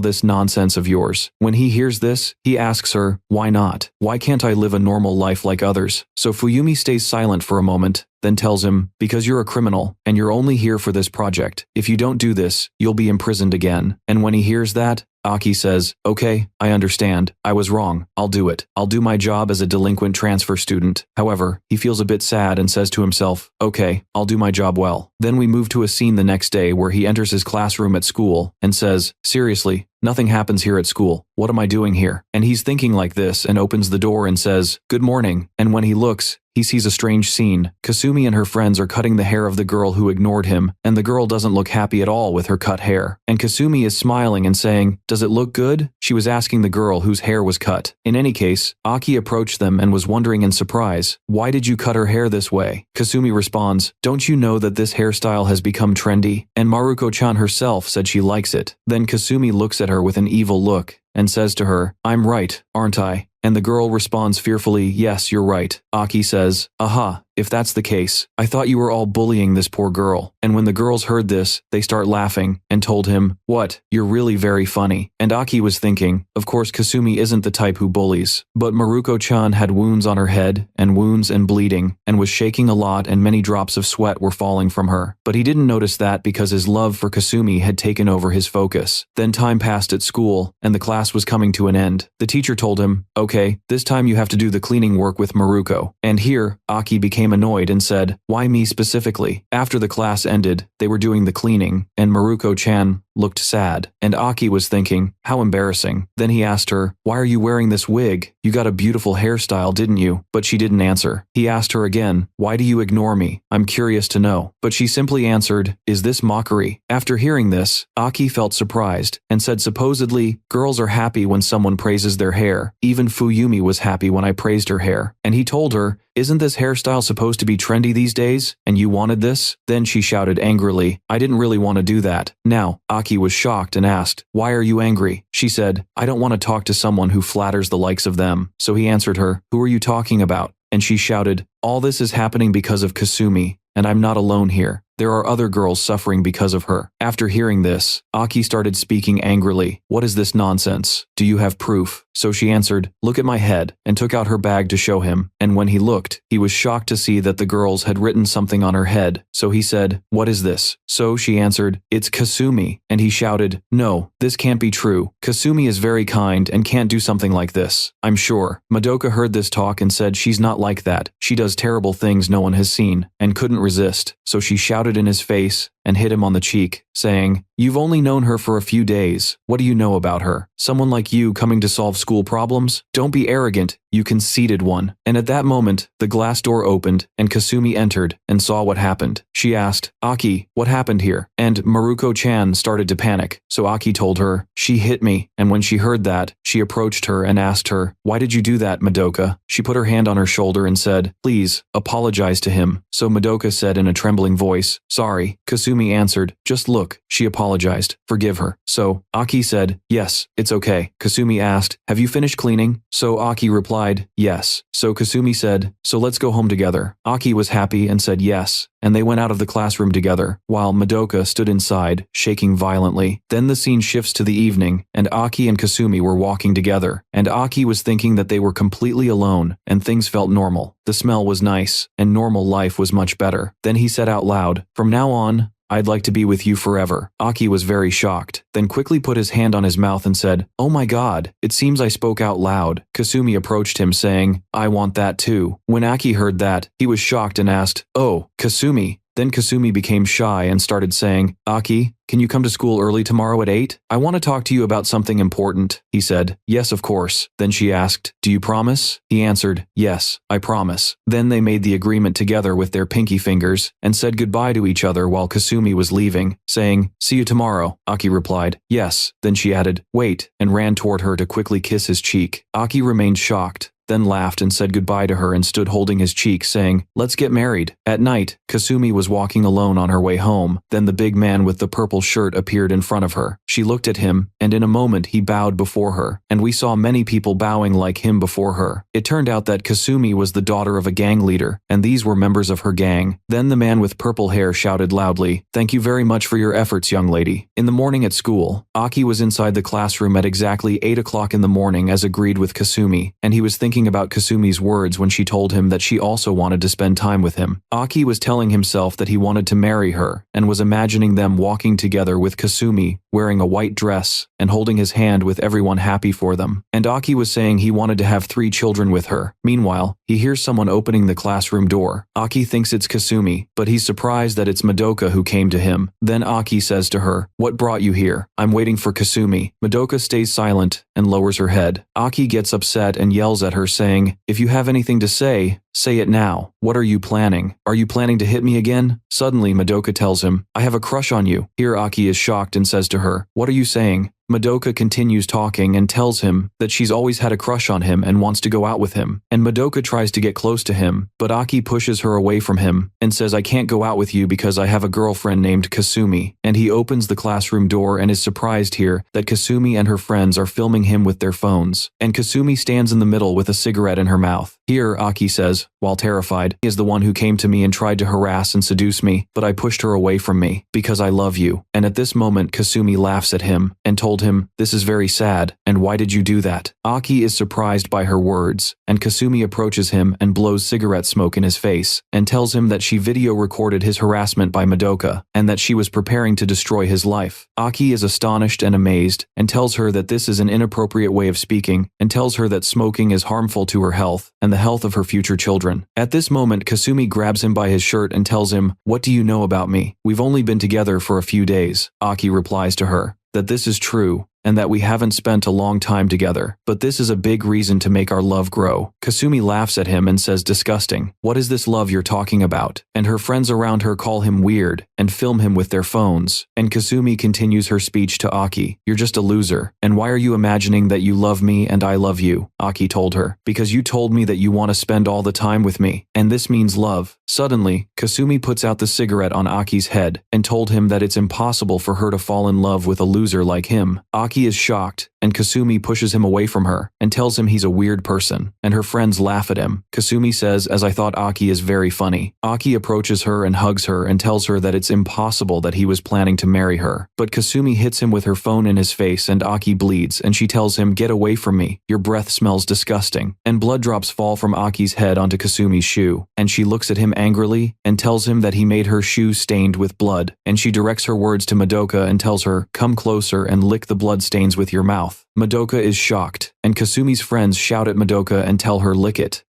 this nonsense of yours. When he hears this, he asks her, why not? Why can't I live a normal life like others? So Fuyumi stays silent for a moment, then tells him, because you're a criminal, and you're only here for this project. If you don't do this, you'll be imprisoned again. And when he hears that, Aki says, okay, I understand. I was wrong. I'll do it. I'll do my job as a delinquent transfer student. However, he feels a bit sad and says to himself, okay, I'll do my job well. Then we move to a scene the next day where he enters his classroom at school and says, seriously, nothing happens here at school. What am I doing here? And he's thinking like this and opens the door and says, good morning. And when he looks, he sees a strange scene. Kasumi and her friends are cutting the hair of the girl who ignored him, and the girl doesn't look happy at all with her cut hair. And Kasumi is smiling and saying, does it look good? She was asking the girl whose hair was cut. In any case, Aki approached them and was wondering in surprise, why did you cut her hair this way? Kasumi responds, don't you know that this hairstyle has become trendy? And Maruko-chan herself said she likes it. Then Kasumi looks at her with an evil look and says to her, I'm right, aren't I? And the girl responds fearfully, yes, you're right. Aki says, aha, if that's the case, I thought you were all bullying this poor girl. And when the girls heard this, they start laughing and told him, what, you're really very funny. And Aki was thinking, of course Kasumi isn't the type who bullies. But Maruko-chan had wounds on her head, and wounds and bleeding, and was shaking a lot and many drops of sweat were falling from her. But he didn't notice that because his love for Kasumi had taken over his focus. Then time passed at school, and the class was coming to an end. The teacher told him, okay, this time you have to do the cleaning work with Maruko. And here, Aki became annoyed and said, why me specifically? After the class ended, they were doing the cleaning, and Maruko-chan looked sad, and Aki was thinking, how embarrassing. Then he asked her, why are you wearing this wig? You got a beautiful hairstyle, didn't you? But she didn't answer. He asked her again, why do you ignore me? I'm curious to know. But she simply answered, is this mockery? After hearing this, Aki felt surprised, and said supposedly, girls are happy when someone praises their hair. Even Fuyumi was happy when I praised her hair. And he told her, isn't this hairstyle supposed to be trendy these days? And you wanted this? Then she shouted angrily, I didn't really want to do that. Now, Aki was shocked and asked, why are you angry? She said, I don't want to talk to someone who flatters the likes of them. So he answered her, who are you talking about? And she shouted, all this is happening because of Kasumi, and I'm not alone here. There are other girls suffering because of her. After hearing this, Aki started speaking angrily. What is this nonsense? Do you have proof? So she answered, look at my head, and took out her bag to show him. And when he looked, he was shocked to see that the girls had written something on her head. So he said, what is this? So she answered, it's Kasumi. And he shouted, no, this can't be true. Kasumi is very kind and can't do something like this. I'm sure. Madoka heard this talk and said she's not like that. She does terrible things no one has seen, and couldn't resist, so she shouted in his face and hit him on the cheek, saying, "You've only known her for a few days. What do you know about her? Someone like you coming to solve school problems? Don't be arrogant, you conceited one." And at that moment, the glass door opened, and Kasumi entered and saw what happened. She asked, "Aki, what happened here?" And Maruko-chan started to panic, so Aki told her, "She hit me," and when she heard that, she approached her and asked her, "Why did you do that, Madoka?" She put her hand on her shoulder and said, "Please, apologize to him." So Madoka said in a trembling voice, "Sorry." Kasumi answered, "Just look, she apologized. Forgive her." So Aki said, "Yes, it's okay." Kasumi asked, "Have you finished cleaning?" So Aki replied, "Yes." So Kasumi said, "So let's go home together." Aki was happy and said yes, and they went out of the classroom together, while Madoka stood inside, shaking violently. Then the scene shifts to the evening, and Aki and Kasumi were walking together, and Aki was thinking that they were completely alone, and things felt normal. The smell was nice, and normal life was much better. Then he said out loud, "From now on, I'd like to be with you forever." Aki was very shocked, then quickly put his hand on his mouth and said, "Oh my god, it seems I spoke out loud." Kasumi approached him saying, "I want that too." When Aki heard that, he was shocked and asked, "Oh, Kasumi." Then Kasumi became shy and started saying, "Aki, can you come to school early tomorrow at 8? I want to talk to you about something important." He said, "Yes, of course." Then she asked, "Do you promise?" He answered, "Yes, I promise." Then they made the agreement together with their pinky fingers and said goodbye to each other while Kasumi was leaving, saying, "See you tomorrow." Aki replied, "Yes." Then she added, "Wait," and ran toward her to quickly kiss his cheek. Aki remained shocked, then laughed and said goodbye to her and stood holding his cheek, saying, "Let's get married." At night, Kasumi was walking alone on her way home. Then the big man with the purple shirt appeared in front of her. She looked at him, and in a moment he bowed before her, and we saw many people bowing like him before her. It turned out that Kasumi was the daughter of a gang leader, and these were members of her gang. Then the man with purple hair shouted loudly, "Thank you very much for your efforts, young lady." In the morning at school, Aki was inside the classroom at exactly 8 o'clock in the morning as agreed with Kasumi, and he was thinking about Kasumi's words when she told him that she also wanted to spend time with him. Aki was telling himself that he wanted to marry her, and was imagining them walking together with Kasumi, wearing a white dress, and holding his hand with everyone happy for them. And Aki was saying he wanted to have 3 children with her. Meanwhile, he hears someone opening the classroom door. Aki thinks it's Kasumi, but he's surprised that it's Madoka who came to him. Then Aki says to her, "What brought you here?" "I'm waiting for Kasumi." Madoka stays silent and lowers her head. Aki gets upset and yells at her, saying, "If you have anything to say, say it now. What are you planning? Are you planning to hit me again?" Suddenly, Madoka tells him, "I have a crush on you." Here Aki is shocked and says to her, "What are you saying?" Madoka continues talking and tells him that she's always had a crush on him and wants to go out with him. And Madoka tries to get close to him, but Aki pushes her away from him and says, "I can't go out with you because I have a girlfriend named Kasumi." And he opens the classroom door and is surprised here that Kasumi and her friends are filming him with their phones. And Kasumi stands in the middle with a cigarette in her mouth. Here, Aki says, while terrified, "He is the one who came to me and tried to harass and seduce me, but I pushed her away from me because I love you." And at this moment, Kasumi laughs at him and told him, "This is very sad, and why did you do that?" Aki is surprised by her words, and Kasumi approaches him and blows cigarette smoke in his face, and tells him that she video recorded his harassment by Madoka, and that she was preparing to destroy his life. Aki is astonished and amazed, and tells her that this is an inappropriate way of speaking, and tells her that smoking is harmful to her health, and the health of her future children. At this moment, Kasumi grabs him by his shirt and tells him, "What do you know about me? We've only been together for a few days." Aki replies to her that this is true, and that we haven't spent a long time together, but this is a big reason to make our love grow. Kasumi laughs at him and says, "Disgusting. What is this love you're talking about?" And her friends around her call him weird and film him with their phones. And Kasumi continues her speech to Aki, "You're just a loser. And why are you imagining that you love me and I love you?" Aki told her, "Because you told me that you want to spend all the time with me, and this means love." Suddenly, Kasumi puts out the cigarette on Aki's head and told him that it's impossible for her to fall in love with a loser like him. Aki is shocked, and Kasumi pushes him away from her and tells him he's a weird person, and her friends laugh at him. Kasumi says, "As I thought Aki is very funny." Aki approaches her and hugs her and tells her that it's impossible that he was planning to marry her. But Kasumi hits him with her phone in his face and Aki bleeds, and she tells him, "Get away from me. Your breath smells disgusting." And blood drops fall from Aki's head onto Kasumi's shoe, and she looks at him angrily and tells him that he made her shoe stained with blood, and she directs her words to Madoka and tells her, "Come closer and lick the blood bloodstains with your mouth. Madoka is shocked, and Kasumi's friends shout at Madoka and tell her lick it,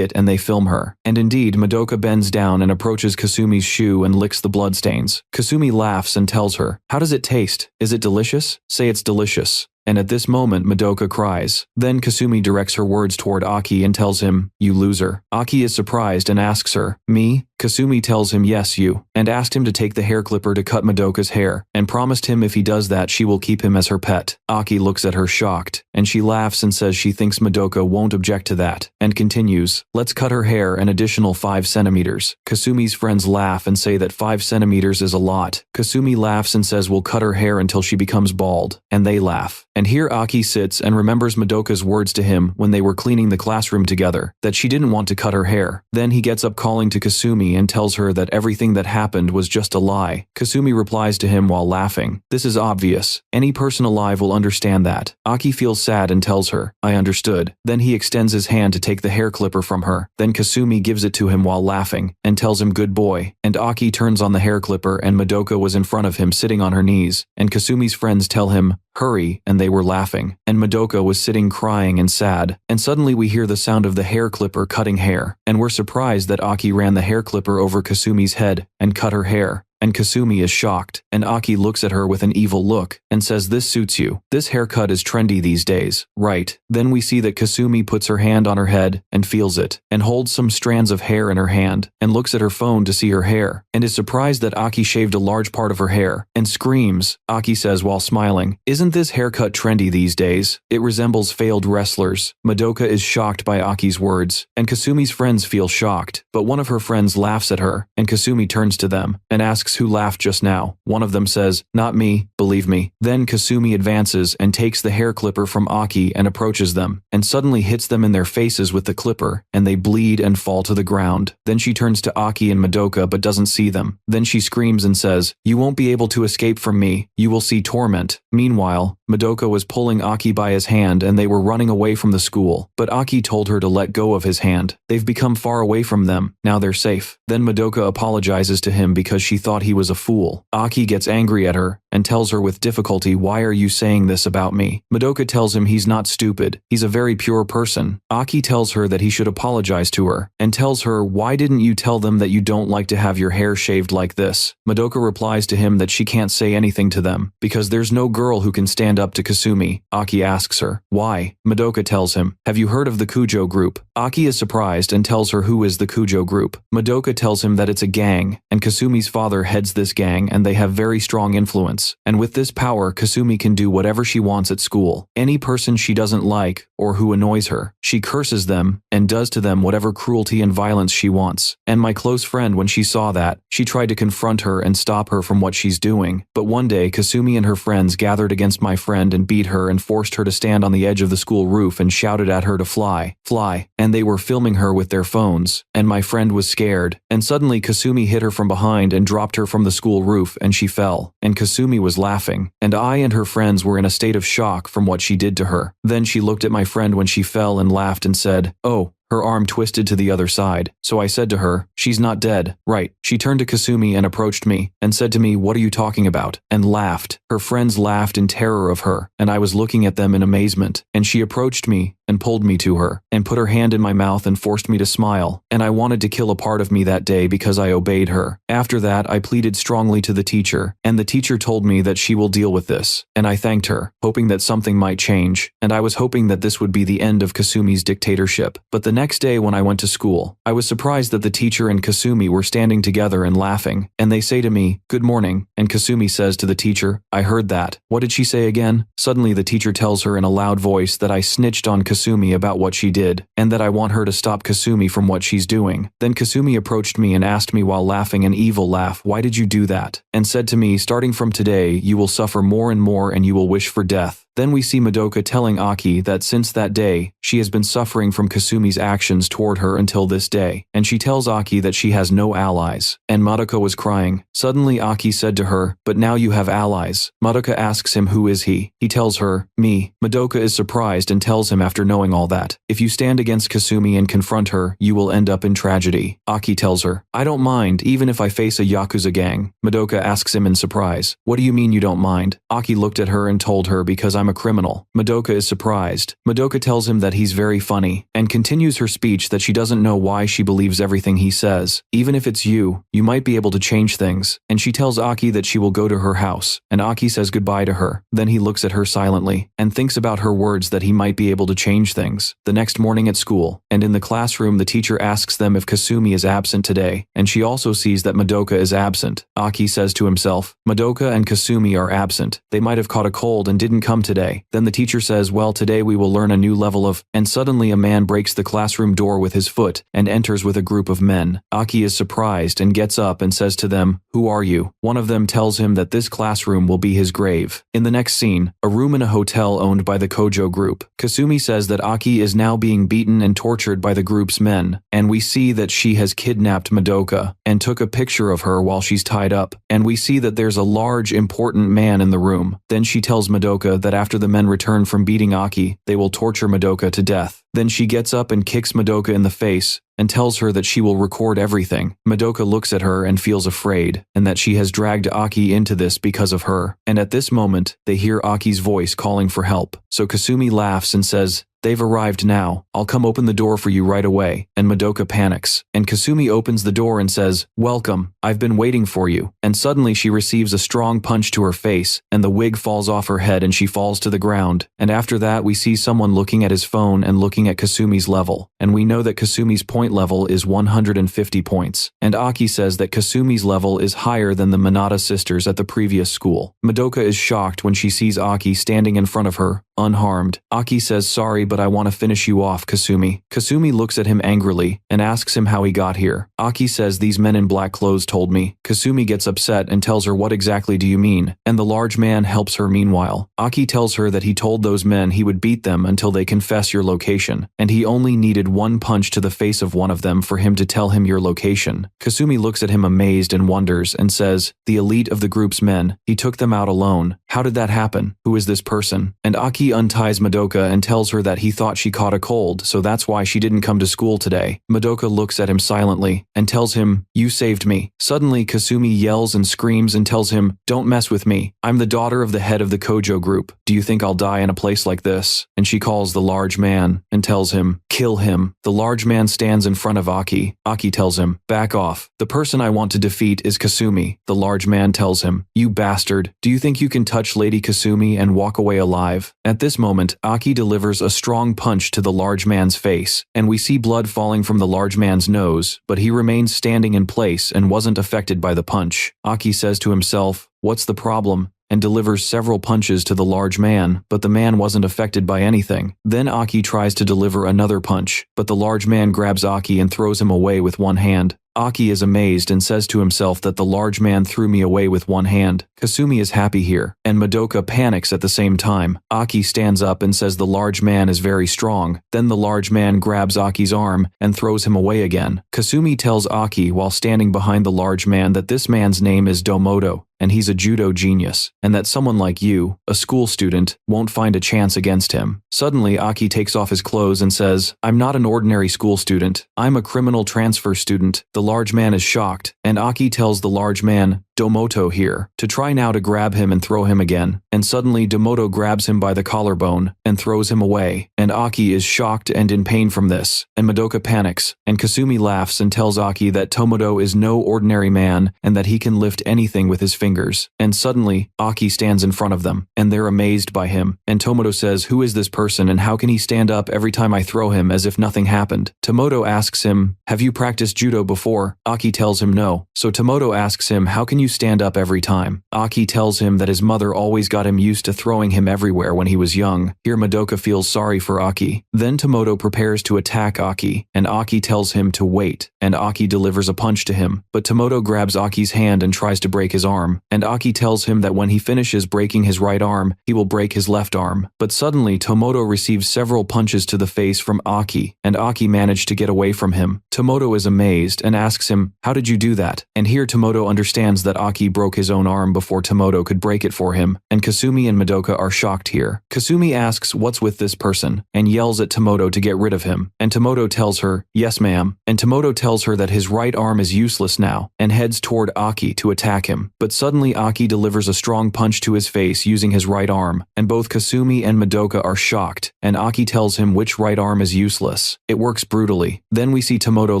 and they film her. And indeed, Madoka bends down and approaches Kasumi's shoe and licks the bloodstains. Kasumi laughs and tells her, "How does it taste? Is it delicious? Say it's delicious." And at this moment, Madoka cries. Then Kasumi directs her words toward Aki and tells him, "You loser." Aki is surprised and asks her, "Me?" Kasumi tells him, "Yes, you," and asked him to take the hair clipper to cut Madoka's hair, and promised him if he does that she will keep him as her pet. Aki looks at her shocked, and she laughs and says she thinks Madoka won't object to that, and continues, "Let's cut her hair an additional 5 centimeters. Kasumi's friends laugh and say that 5 centimeters is a lot. Kasumi laughs and says we'll cut her hair until she becomes bald, and they laugh. And here Aki sits and remembers Madoka's words to him when they were cleaning the classroom together, that she didn't want to cut her hair. Then he gets up calling to Kasumi and tells her that everything that happened was just a lie. Kasumi replies to him while laughing, "This is obvious. Any person alive will understand that." Aki feels sad and tells her, "I understood." Then he extends his hand to take the hair clipper from her. Then Kasumi gives it to him while laughing, and tells him good boy. And Aki turns on the hair clipper and Madoka was in front of him sitting on her knees, and Kasumi's friends tell him, "Hurry," and they were laughing. And Madoka was sitting crying and sad, and suddenly we hear the sound of the hair clipper cutting hair, and we're surprised that Aki ran the hair clipper over Kasumi's head and cut her hair. And Kasumi is shocked, and Aki looks at her with an evil look, and says this suits you. This haircut is trendy these days, right? Then we see that Kasumi puts her hand on her head, and feels it, and holds some strands of hair in her hand, and looks at her phone to see her hair, and is surprised that Aki shaved a large part of her hair, and screams. Aki says while smiling, "Isn't this haircut trendy these days? It resembles failed wrestlers." Madoka is shocked by Aki's words, and Kasumi's friends feel shocked, but one of her friends laughs at her, and Kasumi turns to them, and asks who laughed just now. One of them says, "Not me, believe me." Then Kasumi advances and takes the hair clipper from Aki and approaches them, and suddenly hits them in their faces with the clipper, and they bleed and fall to the ground. Then she turns to Aki and Madoka but doesn't see them. Then she screams and says, "You won't be able to escape from me. You will see torment." Meanwhile, Madoka was pulling Aki by his hand and they were running away from the school, but Aki told her to let go of his hand. They've become far away from them, now they're safe. Then Madoka apologizes to him because she thought he was a fool. Aki gets angry at her and tells her with difficulty, "Why are you saying this about me?" Madoka tells him he's not stupid, he's a very pure person. Aki tells her that he should apologize to her, and tells her, "Why didn't you tell them that you don't like to have your hair shaved like this?" Madoka replies to him that she can't say anything to them, because there's no girl who can stand up to Kasumi. Aki asks her, "Why?" Madoka tells him, "Have you heard of the Kujo group?" Aki is surprised and tells her who is the Kujo group. Madoka tells him that it's a gang, and Kasumi's father heads this gang and they have very strong influence. And with this power, Kasumi can do whatever she wants at school. Any person she doesn't like, or who annoys her, she curses them, and does to them whatever cruelty and violence she wants. And my close friend, when she saw that, she tried to confront her and stop her from what she's doing. But one day, Kasumi and her friends gathered against my friend and beat her and forced her to stand on the edge of the school roof and shouted at her to fly, fly. And they were filming her with their phones, and my friend was scared. And suddenly Kasumi hit her from behind and dropped her from the school roof, and she fell. And Kasumi was laughing, and I and her friends were in a state of shock from what she did to her. Then she looked at my friend when she fell and laughed and said, "Oh." Her arm twisted to the other side, so I said to her, "She's not dead, right?" She turned to Kasumi and approached me, and said to me, "What are you talking about?" and laughed. Her friends laughed in terror of her, and I was looking at them in amazement, and she approached me, and pulled me to her, and put her hand in my mouth and forced me to smile, and I wanted to kill a part of me that day because I obeyed her. After that, I pleaded strongly to the teacher, and the teacher told me that she will deal with this, and I thanked her, hoping that something might change, and I was hoping that this would be the end of Kasumi's dictatorship. But the next day when I went to school, I was surprised that the teacher and Kasumi were standing together and laughing, and they say to me, "Good morning," and Kasumi says to the teacher, "I heard that." What did she say again? Suddenly the teacher tells her in a loud voice that I snitched on Kasumi about what she did, and that I want her to stop Kasumi from what she's doing. Then Kasumi approached me and asked me while laughing an evil laugh, "Why did you do that?" and said to me, "Starting from today, you will suffer more and more and you will wish for death." Then we see Madoka telling Aki that since that day, she has been suffering from Kasumi's actions toward her until this day, and she tells Aki that she has no allies. And Madoka was crying. Suddenly Aki said to her, "But now you have allies." Madoka asks him who is he. He tells her, "Me." Madoka is surprised and tells him after knowing all that, "If you stand against Kasumi and confront her, you will end up in tragedy." Aki tells her, "I don't mind, even if I face a Yakuza gang." Madoka asks him in surprise, "What do you mean you don't mind?" Aki looked at her and told her, "Because I'm I'm a criminal. Madoka is surprised. Madoka tells him that he's very funny, and continues her speech that she doesn't know why she believes everything he says. Even if it's you might be able to change things. And she tells Aki that she will go to her house, and Aki says goodbye to her. Then he looks at her silently, and thinks about her words that he might be able to change things. The next morning at school, and in the classroom the teacher asks them if Kasumi is absent today, and she also sees that Madoka is absent. Aki says to himself, Madoka and Kasumi are absent. They might have caught a cold and didn't come today. Then the teacher says, well, today we will learn a new level of, and suddenly a man breaks the classroom door with his foot and enters with a group of men. Aki is surprised and gets up and says to them, who are you? One of them tells him that this classroom will be his grave. In the next scene, a room in a hotel owned by the Kojo group. Kasumi says that Aki is now being beaten and tortured by the group's men, and we see that she has kidnapped Madoka and took a picture of her while she's tied up, and we see that there's a large important man in the room. Then she tells Madoka that after the men return from beating Aki, they will torture Madoka to death. Then she gets up and kicks Madoka in the face, and tells her that she will record everything. Madoka looks at her and feels afraid, and that she has dragged Aki into this because of her. And at this moment, they hear Aki's voice calling for help. So Kasumi laughs and says, they've arrived now. I'll come open the door for you right away. And Madoka panics. And Kasumi opens the door and says, welcome, I've been waiting for you. And suddenly she receives a strong punch to her face, and the wig falls off her head and she falls to the ground. And after that we see someone looking at his phone and looking at Kasumi's level. And we know that Kasumi's point level is 150 points. And Aki says that Kasumi's level is higher than the Manada sisters at the previous school. Madoka is shocked when she sees Aki standing in front of her, unharmed. Aki says, sorry, but I want to finish you off, Kasumi. Kasumi looks at him angrily and asks him how he got here. Aki says, these men in black clothes told me. Kasumi gets upset and tells her, what exactly do you mean? And the large man helps her meanwhile. Aki tells her that he told those men he would beat them until they confess your location, and he only needed one punch to the face of one of them for him to tell him your location. Kasumi looks at him amazed and wonders and says, the elite of the group's men, he took them out alone. How did that happen? Who is this person? And Aki unties Madoka and tells her that he thought she caught a cold, so that's why she didn't come to school today. Madoka looks at him silently and tells him, you saved me. Suddenly Kasumi yells and screams and tells him, don't mess with me. I'm the daughter of the head of the Kojo group. Do you think I'll die in a place like this? And she calls the large man and tells him, kill him. The large man stands in front of Aki. Aki tells him, back off. The person I want to defeat is Kasumi. The large man tells him, you bastard. Do you think you can touch Lady Kasumi and walk away alive? At this moment, Aki delivers a strong punch to the large man's face, and we see blood falling from the large man's nose, but he remains standing in place and wasn't affected by the punch. Aki says to himself, what's the problem? And delivers several punches to the large man, but the man wasn't affected by anything. Then Aki tries to deliver another punch, but the large man grabs Aki and throws him away with one hand. Aki is amazed and says to himself that the large man threw me away with one hand. Kasumi is happy here, and Madoka panics at the same time. Aki stands up and says the large man is very strong. Then the large man grabs Aki's arm and throws him away again. Kasumi tells Aki while standing behind the large man that this man's name is Domoto, and he's a judo genius, and that someone like you, a school student, won't find a chance against him. Suddenly, Aki takes off his clothes and says, I'm not an ordinary school student. I'm a criminal transfer student. The large man is shocked, and Aki tells the large man, Domoto here, to try now to grab him and throw him again. And suddenly Domoto grabs him by the collarbone and throws him away, and Aki is shocked and in pain from this, and Madoka panics, and Kasumi laughs and tells Aki that Tomoto is no ordinary man and that he can lift anything with his fingers. And suddenly, Aki stands in front of them, and they're amazed by him, and Tomoto says, who is this person and how can he stand up every time I throw him as if nothing happened? Tomoto asks him, have you practiced judo before? Aki tells him no. So Tomoto asks him, how can you stand up every time? Aki tells him that his mother always got him used to throwing him everywhere when he was young. Here Madoka feels sorry for Aki. Then Tomoto prepares to attack Aki, and Aki tells him to wait, and Aki delivers a punch to him, but Tomoto grabs Aki's hand and tries to break his arm, and Aki tells him that when he finishes breaking his right arm, he will break his left arm. But suddenly Tomoto receives several punches to the face from Aki, and Aki managed to get away from him. Tomoto is amazed and asks him, how did you do that? And here Tomoto understands that that Aki broke his own arm before Tomoto could break it for him, and Kasumi and Madoka are shocked here. Kasumi asks what's with this person, and yells at Tomoto to get rid of him, and Tomoto tells her, yes ma'am, and Tomoto tells her that his right arm is useless now, and heads toward Aki to attack him. But suddenly Aki delivers a strong punch to his face using his right arm, and both Kasumi and Madoka are shocked, and Aki tells him which right arm is useless. It works brutally. Then we see Tomoto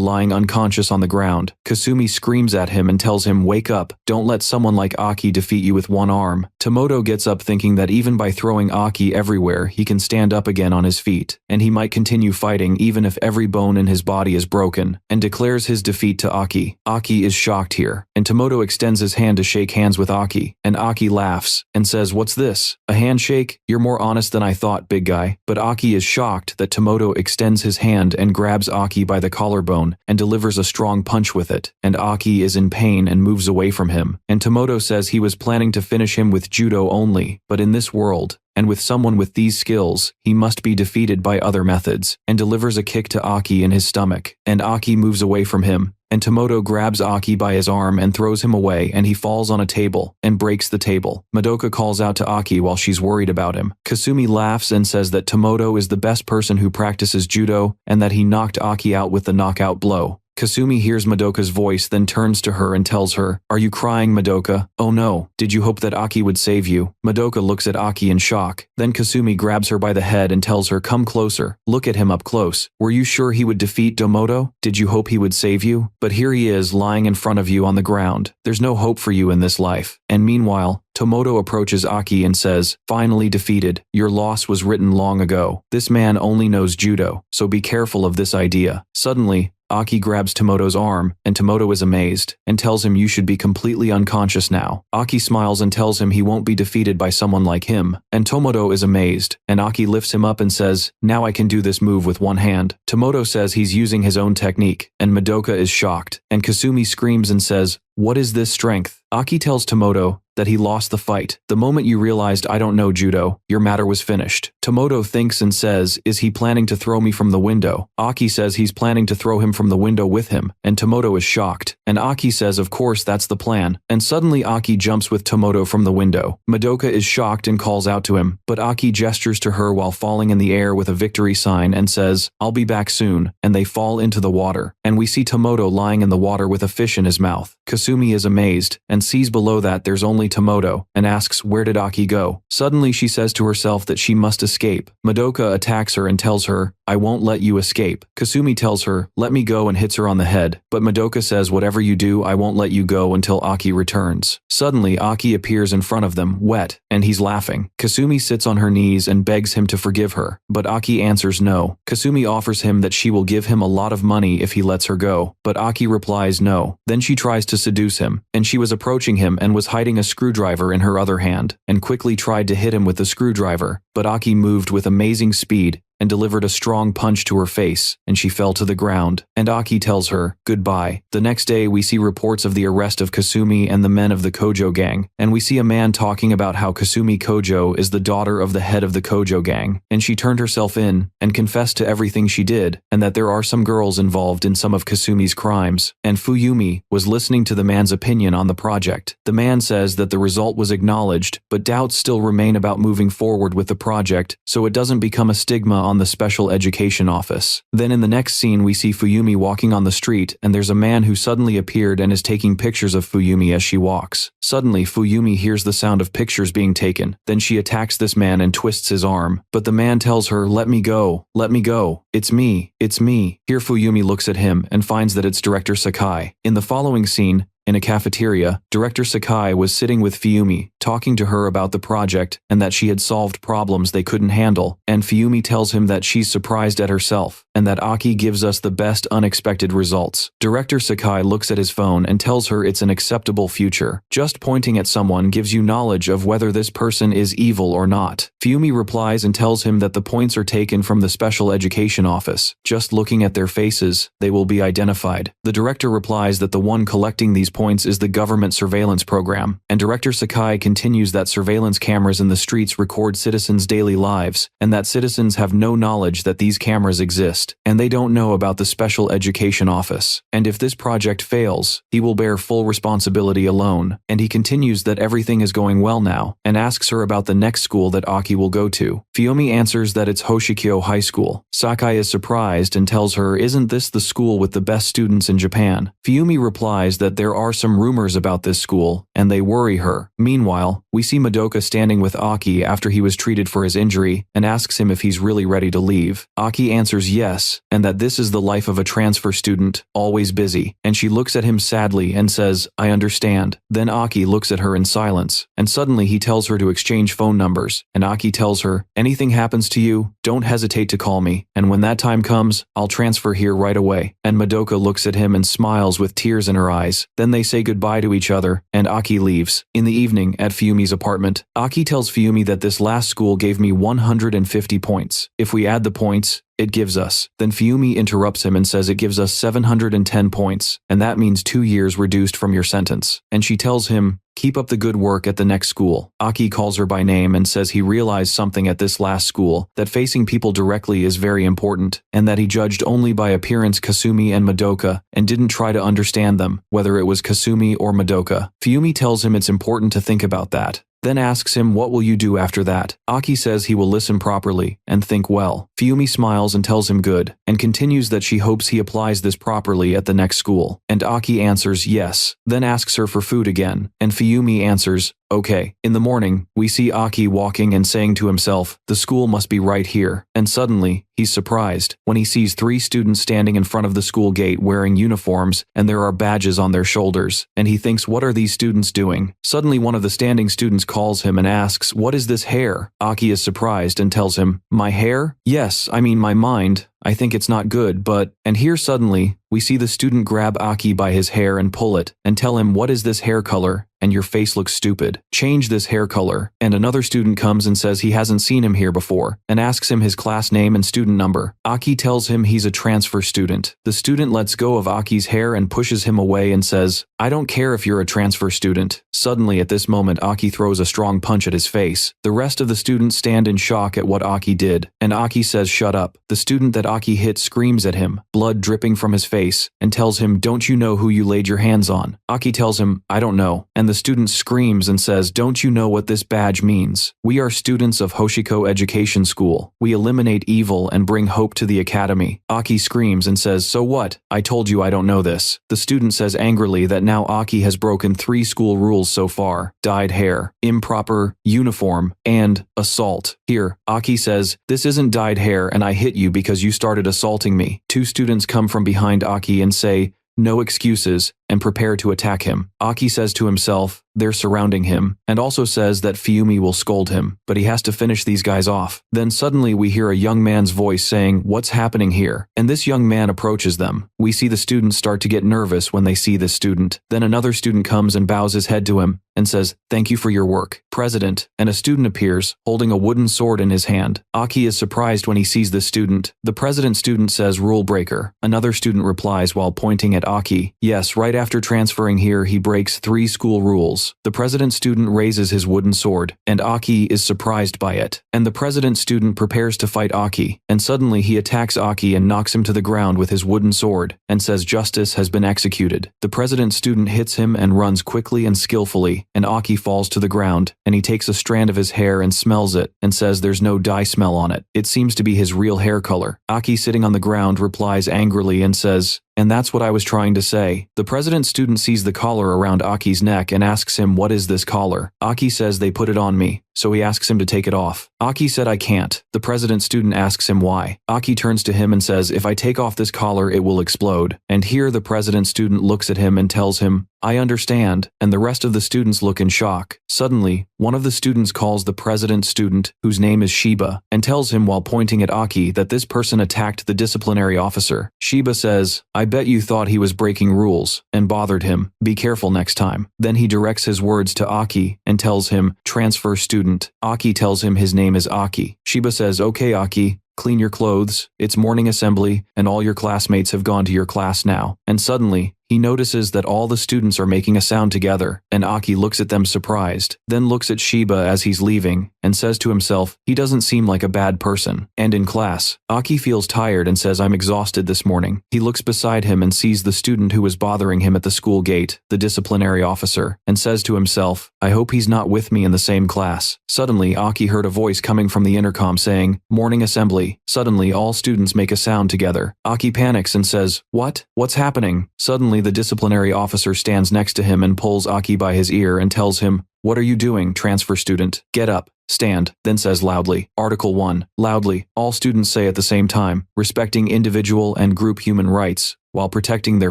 lying unconscious on the ground. Kasumi screams at him and tells him, wake up, don't let someone like Aki defeat you with one arm. Tomoto gets up thinking that even by throwing Aki everywhere, he can stand up again on his feet, and he might continue fighting even if every bone in his body is broken, and declares his defeat to Aki. Aki is shocked here, and Tomoto extends his hand to shake hands with Aki, and Aki laughs, and says, what's this? A handshake? You're more honest than I thought, big guy. But Aki is shocked that Tomoto extends his hand and grabs Aki by the collarbone, and delivers a strong punch with it, and Aki is in pain and moves away from him, and Tomoto says he was planning to finish him with judo only, but in this world, and with someone with these skills, he must be defeated by other methods, and delivers a kick to Aki in his stomach, and Aki moves away from him, and Tomoto grabs Aki by his arm and throws him away, and he falls on a table and breaks the table. Madoka calls out to Aki while she's worried about him. Kasumi laughs and says that Tomoto is the best person who practices judo, and that he knocked Aki out with the knockout blow. Kasumi hears Madoka's voice, then turns to her and tells her, are you crying, Madoka? Oh no, did you hope that Aki would save you? Madoka looks at Aki in shock. Then Kasumi grabs her by the head and tells her, come closer, look at him up close. Were you sure he would defeat Tomoto? Did you hope he would save you? But here he is lying in front of you on the ground. There's no hope for you in this life. And meanwhile, Tomoto approaches Aki and says, finally defeated, your loss was written long ago. This man only knows judo, so be careful of this idea. Suddenly, Aki grabs Tomoto's arm, and Tomoto is amazed, and tells him you should be completely unconscious now. Aki smiles and tells him he won't be defeated by someone like him, and Tomoto is amazed, and Aki lifts him up and says, now I can do this move with one hand. Tomoto says he's using his own technique, and Madoka is shocked, and Kasumi screams and says, what is this strength? Aki tells Tomoto that he lost the fight. The moment you realized I don't know judo, your matter was finished. Tomoto thinks and says, is he planning to throw me from the window? Aki says he's planning to throw him from the window with him, and Tomoto is shocked. And Aki says of course that's the plan. And suddenly Aki jumps with Tomoto from the window. Madoka is shocked and calls out to him, but Aki gestures to her while falling in the air with a victory sign and says, I'll be back soon, and they fall into the water. And we see Tomoto lying in the water with a fish in his mouth. Kasumi is amazed, and sees below that there's only Tomoto, and asks where did Aki go? Suddenly she says to herself that she must escape. Madoka attacks her and tells her, I won't let you escape. Kasumi tells her, let me go, and hits her on the head, but Madoka says whatever you do I won't let you go until Aki returns. Suddenly Aki appears in front of them, wet, and he's laughing. Kasumi sits on her knees and begs him to forgive her, but Aki answers no. Kasumi offers him that she will give him a lot of money if he lets her go, but Aki replies no. Then she tries to seduce him, and she was approaching him and was hiding a screwdriver in her other hand, and quickly tried to hit him with the screwdriver, but Aki moved with amazing speed and delivered a strong punch to her face, and she fell to the ground, and Aki tells her, goodbye. The next day we see reports of the arrest of Kasumi and the men of the Kojo gang, and we see a man talking about how Kasumi Kojo is the daughter of the head of the Kojo gang, and she turned herself in, and confessed to everything she did, and that there are some girls involved in some of Kasumi's crimes, and Fuyumi was listening to the man's opinion on the project. The man says that the result was acknowledged, but doubts still remain about moving forward with the project, so it doesn't become a stigma on the special education office. Then in the next scene we see Fuyumi walking on the street, and there's a man who suddenly appeared and is taking pictures of Fuyumi as she walks. Suddenly Fuyumi hears the sound of pictures being taken. Then she attacks this man and twists his arm, but the man tells her, let me go, it's me, it's me. Here Fuyumi looks at him and finds that it's Director Sakai. In the following scene, in a cafeteria, Director Sakai was sitting with Fuyumi, talking to her about the project and that she had solved problems they couldn't handle, and Fuyumi tells him that she's surprised at herself, and that Aki gives us the best unexpected results. Director Sakai looks at his phone and tells her it's an acceptable future. Just pointing at someone gives you knowledge of whether this person is evil or not. Fuyumi replies and tells him that the points are taken from the special education office. Just looking at their faces, they will be identified. The director replies that the one collecting these points is the government surveillance program, and Director Sakai continues that surveillance cameras in the streets record citizens' daily lives, and that citizens have no knowledge that these cameras exist, and they don't know about the Special Education Office. And if this project fails, he will bear full responsibility alone. And he continues that everything is going well now, and asks her about the next school that Aki will go to. Fuyumi answers that it's Hoshikyo High School. Sakai is surprised and tells her, isn't this the school with the best students in Japan? Fuyumi replies that there are some rumors about this school, and they worry her. Meanwhile, we see Madoka standing with Aki after he was treated for his injury, and asks him if he's really ready to leave. Aki answers yes, and that this is the life of a transfer student, always busy, and she looks at him sadly and says, I understand. Then Aki looks at her in silence, and suddenly he tells her to exchange phone numbers, and Aki tells her, anything happens to you, don't hesitate to call me, and when that time comes, I'll transfer here right away. And Madoka looks at him and smiles with tears in her eyes. Then they say goodbye to each other, and Aki leaves. In the evening, at Fuyumi's apartment, Aki tells Fuyumi that this last school gave me 150 points. If we add the points, it gives us. Then Fuyumi interrupts him and says it gives us 710 points, and that means 2 years reduced from your sentence. And she tells him, keep up the good work at the next school. Aki calls her by name and says he realized something at this last school, that facing people directly is very important, and that he judged only by appearance Kasumi and Madoka, and didn't try to understand them, whether it was Kasumi or Madoka. Fuyumi tells him it's important to think about that. Then asks him what will you do after that. Aki says he will listen properly and think well. Fuyumi smiles and tells him good, and continues that she hopes he applies this properly at the next school. And Aki answers yes, then asks her for food again, and Fuyumi answers, okay. In the morning, we see Aki walking and saying to himself, the school must be right here, and suddenly, he's surprised when he sees 3 students standing in front of the school gate wearing uniforms, and there are badges on their shoulders, and he thinks, what are these students doing? Suddenly one of the standing students calls him and asks, what is this hair? Aki is surprised and tells him, my hair? Yes, I mean my mind. I think it's not good, but… And here suddenly, we see the student grab Aki by his hair and pull it, and tell him, what is this hair color? And your face looks stupid. Change this hair color. And another student comes and says he hasn't seen him here before, and asks him his class name and student number. Aki tells him he's a transfer student. The student lets go of Aki's hair and pushes him away and says, I don't care if you're a transfer student. Suddenly at this moment Aki throws a strong punch at his face. The rest of the students stand in shock at what Aki did, and Aki says shut up. The student that Aki hit screams at him, blood dripping from his face, and tells him, don't you know who you laid your hands on? Aki tells him, I don't know. And the student screams and says, don't you know what this badge means? We are students of Hoshiko Education School. We eliminate evil and bring hope to the academy. Aki screams and says, so what? I told you I don't know this. The student says angrily that now Aki has broken 3 school rules so far: dyed hair, improper uniform, and assault. Here, Aki says, this isn't dyed hair and I hit you because you started assaulting me. 2 students come from behind Aki and say, no excuses, and prepare to attack him. Aki says to himself, they're surrounding him, and also says that Fuyumi will scold him, but he has to finish these guys off. Then suddenly we hear a young man's voice saying, what's happening here? And this young man approaches them. We see the students start to get nervous when they see this student. Then another student comes and bows his head to him, and says, thank you for your work, President. And a student appears, holding a wooden sword in his hand. Aki is surprised when he sees this student. The president student says, rule breaker. Another student replies while pointing at Aki, yes, right after transferring here he breaks 3 school rules. The president student raises his wooden sword, and Aki is surprised by it. And the president student prepares to fight Aki, and suddenly he attacks Aki and knocks him to the ground with his wooden sword, and says justice has been executed. The president student hits him and runs quickly and skillfully, and Aki falls to the ground, and he takes a strand of his hair and smells it, and says there's no dye smell on it. It seems to be his real hair color. Aki, sitting on the ground, replies angrily and says, and that's what I was trying to say. The president student sees the collar around Aki's neck and asks him, what is this collar? Aki says they put it on me, so he asks him to take it off. Aki said I can't. The president student asks him why. Aki turns to him and says, if I take off this collar it will explode. And here the president student looks at him and tells him, I understand, and the rest of the students look in shock. Suddenly, one of the students calls the president student, whose name is Shiba, and tells him while pointing at Aki that this person attacked the disciplinary officer. Shiba says, I bet you thought he was breaking rules, and bothered him. Be careful next time. Then he directs his words to Aki, and tells him, transfer student. Aki tells him his name is Aki. Shiba says, okay Aki, clean your clothes, it's morning assembly, and all your classmates have gone to your class now. And suddenly, he notices that all the students are making a sound together, and Aki looks at them surprised, then looks at Shiba as he's leaving, and says to himself, he doesn't seem like a bad person. And in class, Aki feels tired and says, I'm exhausted this morning. He looks beside him and sees the student who was bothering him at the school gate, the disciplinary officer, and says to himself, I hope he's not with me in the same class. Suddenly, Aki heard a voice coming from the intercom saying, morning assembly. Suddenly, all students make a sound together. Aki panics and says, what? What's happening? Suddenly, the disciplinary officer stands next to him and pulls Aki by his ear and tells him, what are you doing, transfer student? Get up. Stand, then says loudly, Article 1, loudly, all students say at the same time, respecting individual and group human rights, while protecting their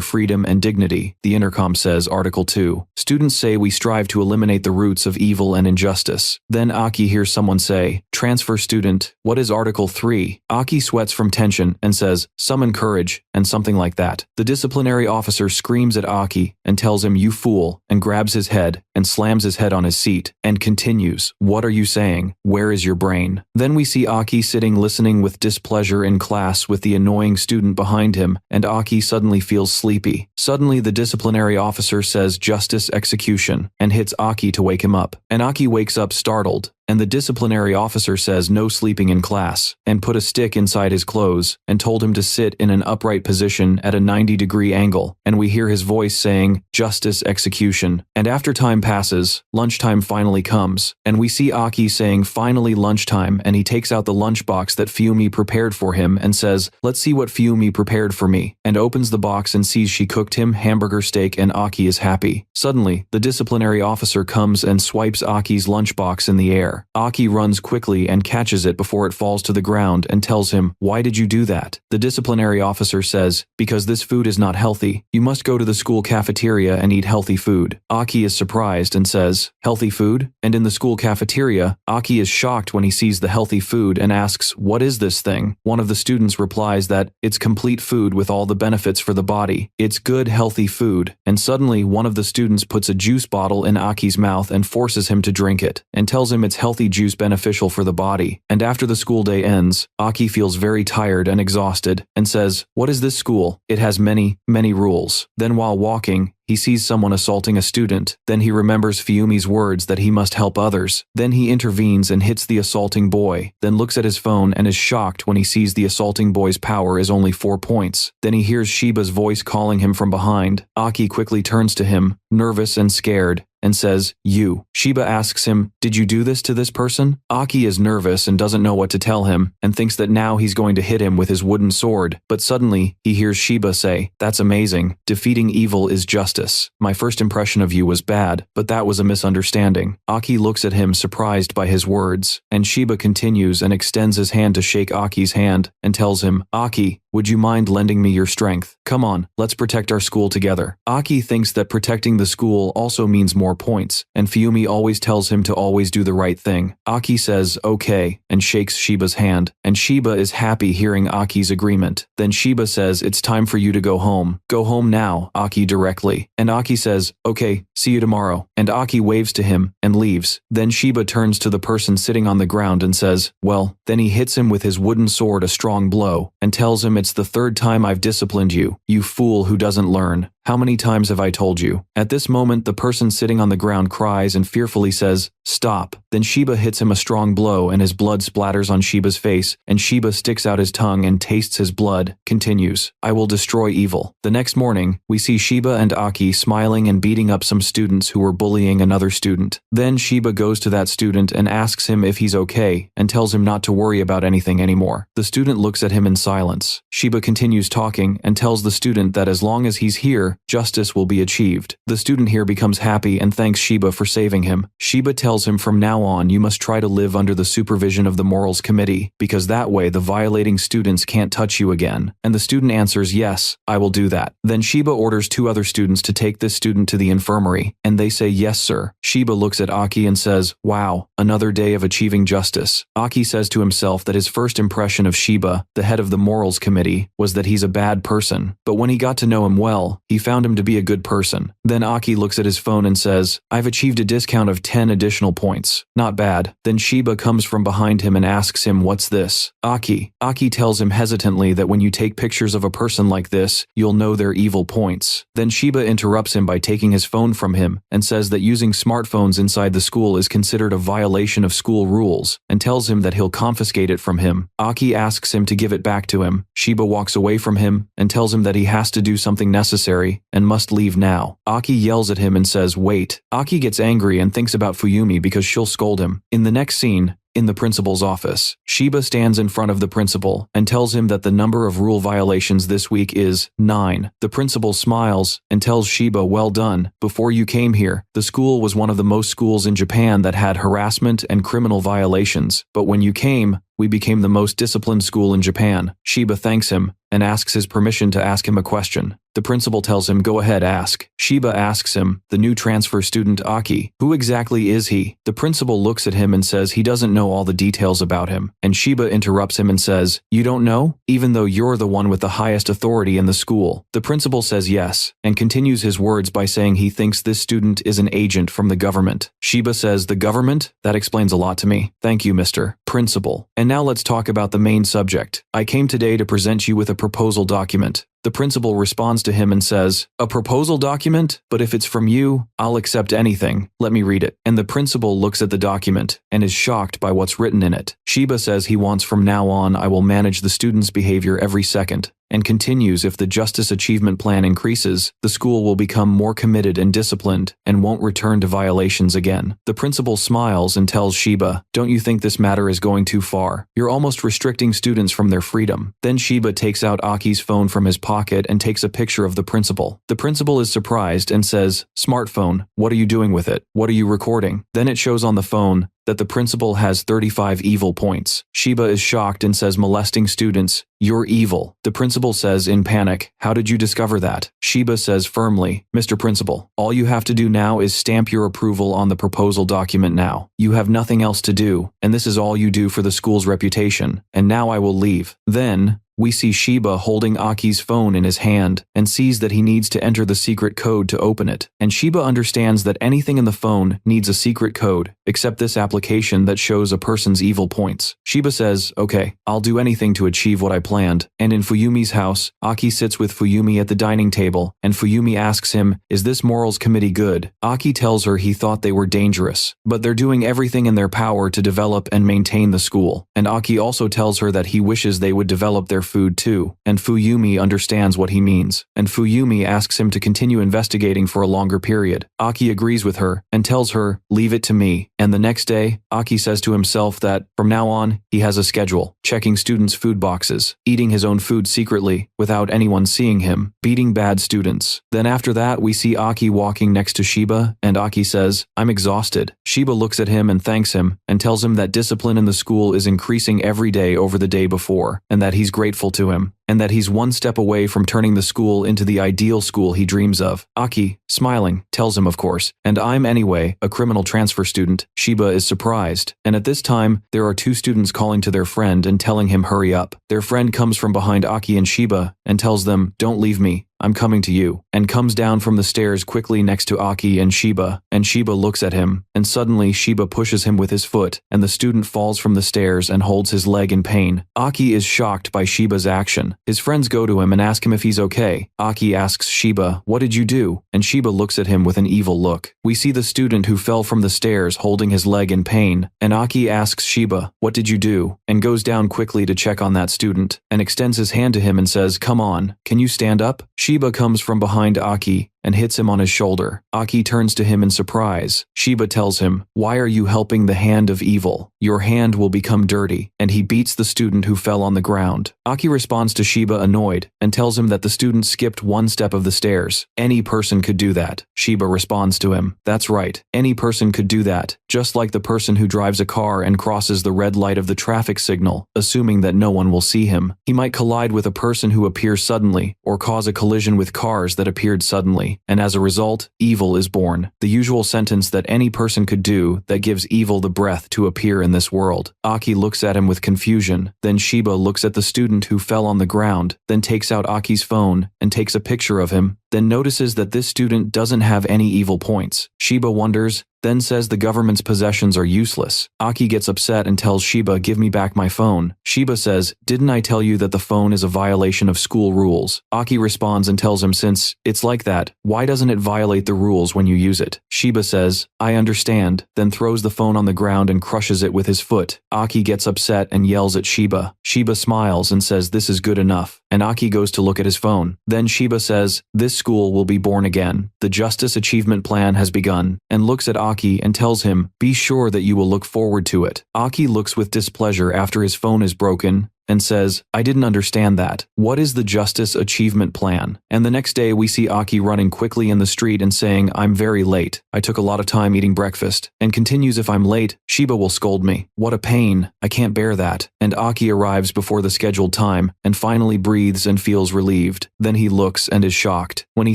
freedom and dignity. The intercom says Article 2. Students say we strive to eliminate the roots of evil and injustice. Then Aki hears someone say, transfer student, what is Article 3? Aki sweats from tension and says, summon courage, and something like that. The disciplinary officer screams at Aki and tells him, you fool, and grabs his head and slams his head on his seat, and continues, what are you saying? Where is your brain? Then we see Aki sitting listening with displeasure in class with the annoying student behind him, and Aki suddenly feels sleepy. Suddenly the disciplinary officer says justice execution and hits Aki to wake him up, and Aki wakes up startled. And the disciplinary officer says no sleeping in class, and put a stick inside his clothes, and told him to sit in an upright position at a 90-degree angle, and we hear his voice saying, justice execution. And after time passes, lunchtime finally comes, and we see Aki saying finally lunchtime, and he takes out the lunchbox that Fumi prepared for him and says, let's see what Fumi prepared for me, and opens the box and sees she cooked him hamburger steak, and Aki is happy. Suddenly, the disciplinary officer comes and swipes Aki's lunchbox in the air. Aki runs quickly and catches it before it falls to the ground and tells him, why did you do that? The disciplinary officer says, because this food is not healthy. You must go to the school cafeteria and eat healthy food. Aki is surprised and says, healthy food? And in the school cafeteria, Aki is shocked when he sees the healthy food and asks, what is this thing? One of the students replies that it's complete food with all the benefits for the body. It's good, healthy food. And suddenly, one of the students puts a juice bottle in Aki's mouth and forces him to drink it, and tells him it's healthy juice beneficial for the body. And after the school day ends, Aki feels very tired and exhausted, and says, what is this school? It has many, many rules. Then while walking, he sees someone assaulting a student. Then he remembers Fiumi's words that he must help others. Then he intervenes and hits the assaulting boy, then looks at his phone and is shocked when he sees the assaulting boy's power is only 4 points. Then he hears Shiba's voice calling him from behind. Aki quickly turns to him, nervous and scared, and says, you. Shiba asks him, did you do this to this person? Aki is nervous and doesn't know what to tell him, and thinks that now he's going to hit him with his wooden sword, but suddenly, he hears Shiba say, that's amazing, defeating evil is justice. My first impression of you was bad, but that was a misunderstanding. Aki looks at him surprised by his words, and Shiba continues and extends his hand to shake Aki's hand, and tells him, Aki, would you mind lending me your strength? Come on, let's protect our school together. Aki thinks that protecting the school also means more points, and Fiumi always tells him to always do the right thing. Aki says, okay, and shakes Shiba's hand, and Shiba is happy hearing Aki's agreement. Then Shiba says, it's time for you to go home. Go home now, Aki directly. And Aki says, okay, see you tomorrow. And Aki waves to him and leaves. Then Shiba turns to the person sitting on the ground and says, well, then he hits him with his wooden sword a strong blow, and tells him it's the third time I've disciplined you, you fool who doesn't learn. How many times have I told you? At this moment, the person sitting on the ground cries and fearfully says, stop. Then Shiba hits him a strong blow and his blood splatters on Shiba's face, and Shiba sticks out his tongue and tastes his blood. Continues, I will destroy evil. The next morning, we see Shiba and Aki smiling and beating up some students who were bullying another student. Then Shiba goes to that student and asks him if he's okay, and tells him not to worry about anything anymore. The student looks at him in silence. Shiba continues talking and tells the student that as long as he's here, justice will be achieved. The student here becomes happy and thanks Shiba for saving him. Shiba tells him from now on you must try to live under the supervision of the morals committee, because that way the violating students can't touch you again. And the student answers, yes, I will do that. Then Shiba orders 2 other students to take this student to the infirmary, and they say, yes sir. Shiba looks at Aki and says, wow, another day of achieving justice. Aki says to himself that his first impression of Shiba, the head of the morals committee, was that he's a bad person, but when he got to know him well, he found him to be a good person. Then Aki looks at his phone and says, I've achieved a discount of 10 additional points. not bad. Then Shiba comes from behind him and asks him, what's this? Aki tells him hesitantly that when you take pictures of a person like this, you'll know their evil points. Then Shiba interrupts him by taking his phone from him and says that using smartphones inside the school is considered a violation of school rules and tells him that he'll confiscate it from him. Aki asks him to give it back to him. Shiba walks away from him and tells him that he has to do something necessary and must leave now. Aki yells at him and says, wait. Aki gets angry and thinks about Fuyumi because she'll scold him. In the next scene, in the principal's office, Shiba stands in front of the principal and tells him that the number of rule violations this week is 9. The principal smiles and tells Shiba, well done. Before you came here, the school was one of the most schools in Japan that had harassment and criminal violations. But when you came, we became the most disciplined school in Japan. Shiba thanks him and asks his permission to ask him a question. The principal tells him, go ahead, ask. Shiba asks him, the new transfer student Aki, who exactly is he? The principal looks at him and says he doesn't know all the details about him. And Shiba interrupts him and says, you don't know? Even though you're the one with the highest authority in the school. The principal says yes, and continues his words by saying he thinks this student is an agent from the government. Shiba says, the government? That explains a lot to me. Thank you, Mr. Principal. And now let's talk about the main subject. I came today to present you with a proposal document. The principal responds to him and says, a proposal document? But if it's from you, I'll accept anything. Let me read it. And the principal looks at the document and is shocked by what's written in it. Shiba says he wants from now on I will manage the student's behavior every second. And continues, if the Justice Achievement Plan increases, the school will become more committed and disciplined and won't return to violations again. The principal smiles and tells Shiba, don't you think this matter is going too far? You're almost restricting students from their freedom. Then Shiba takes out Aki's phone from his pocket and takes a picture of the principal. The principal is surprised and says, smartphone, what are you doing with it? What are you recording? Then it shows on the phone that the principal has 35 evil points. Shiba is shocked and says, molesting students, you're evil. The principal says in panic, how did you discover that? Shiba says firmly, Mr. Principal, all you have to do now is stamp your approval on the proposal document now. You have nothing else to do, and this is all you do for the school's reputation, and now I will leave. Then, we see Shiba holding Aki's phone in his hand and sees that he needs to enter the secret code to open it. And Shiba understands that anything in the phone needs a secret code, except this application that shows a person's evil points. Shiba says, okay, I'll do anything to achieve what I planned. And in Fuyumi's house, Aki sits with Fuyumi at the dining table, and Fuyumi asks him, is this morals committee good? Aki tells her he thought they were dangerous, but they're doing everything in their power to develop and maintain the school. And Aki also tells her that he wishes they would develop their food too, and Fuyumi understands what he means. And Fuyumi asks him to continue investigating for a longer period. Aki agrees with her and tells her, leave it to me. And the next day, Aki says to himself that, from now on, he has a schedule, checking students' food boxes, eating his own food secretly, without anyone seeing him, beating bad students. Then after that, we see Aki walking next to Shiba, and Aki says, I'm exhausted. Shiba looks at him and thanks him, and tells him that discipline in the school is increasing every day over the day before, and that he's grateful to him, and that he's one step away from turning the school into the ideal school he dreams of. Aki, smiling, tells him of course, and I'm anyway, a criminal transfer student. Shiba is surprised, and at this time, there are two students calling to their friend and telling him hurry up. Their friend comes from behind Aki and Shiba and tells them, don't leave me. I'm coming to you, and comes down from the stairs quickly next to Aki and Shiba looks at him, and suddenly Shiba pushes him with his foot, and the student falls from the stairs and holds his leg in pain. Aki is shocked by Shiba's action. His friends go to him and ask him if he's okay. Aki asks Shiba, what did you do? And Shiba looks at him with an evil look. We see the student who fell from the stairs holding his leg in pain, and Aki asks Shiba, what did you do? And goes down quickly to check on that student, and extends his hand to him and says, come on, can you stand up? Shiba comes from behind Aki and hits him on his shoulder. Aki turns to him in surprise. Shiba tells him, why are you helping the hand of evil? Your hand will become dirty, and he beats the student who fell on the ground. Aki responds to Shiba annoyed and tells him that the student skipped one step of the stairs. Any person could do that. Shiba responds to him, that's right, any person could do that, just like the person who drives a car and crosses the red light of the traffic signal, assuming that no one will see him. He might collide with a person who appears suddenly, or cause a collision with cars that appeared suddenly, and as a result, evil is born. The usual sentence that any person could do that gives evil the breath to appear in this world. Aki looks at him with confusion. Then Shiba looks at the student who fell on the ground, then takes out Aki's phone and takes a picture of him, then notices that this student doesn't have any evil points. Shiba wonders, then says the government's possessions are useless. Aki gets upset and tells Shiba, give me back my phone. Shiba says, didn't I tell you that the phone is a violation of school rules? Aki responds and tells him, since it's like that, why doesn't it violate the rules when you use it? Shiba says, I understand, then throws the phone on the ground and crushes it with his foot. Aki gets upset and yells at Shiba. Shiba smiles and says this is good enough, and Aki goes to look at his phone. Then Shiba says, this school will be born again. The Justice Achievement Plan has begun, and looks at Aki and tells him, be sure that you will look forward to it. Aki looks with displeasure after his phone is broken, and says, I didn't understand that. What is the Justice Achievement Plan? And the next day we see Aki running quickly in the street and saying, I'm very late. I took a lot of time eating breakfast. And continues, if I'm late, Shiba will scold me. What a pain. I can't bear that. And Aki arrives before the scheduled time and finally breathes and feels relieved. Then he looks and is shocked when he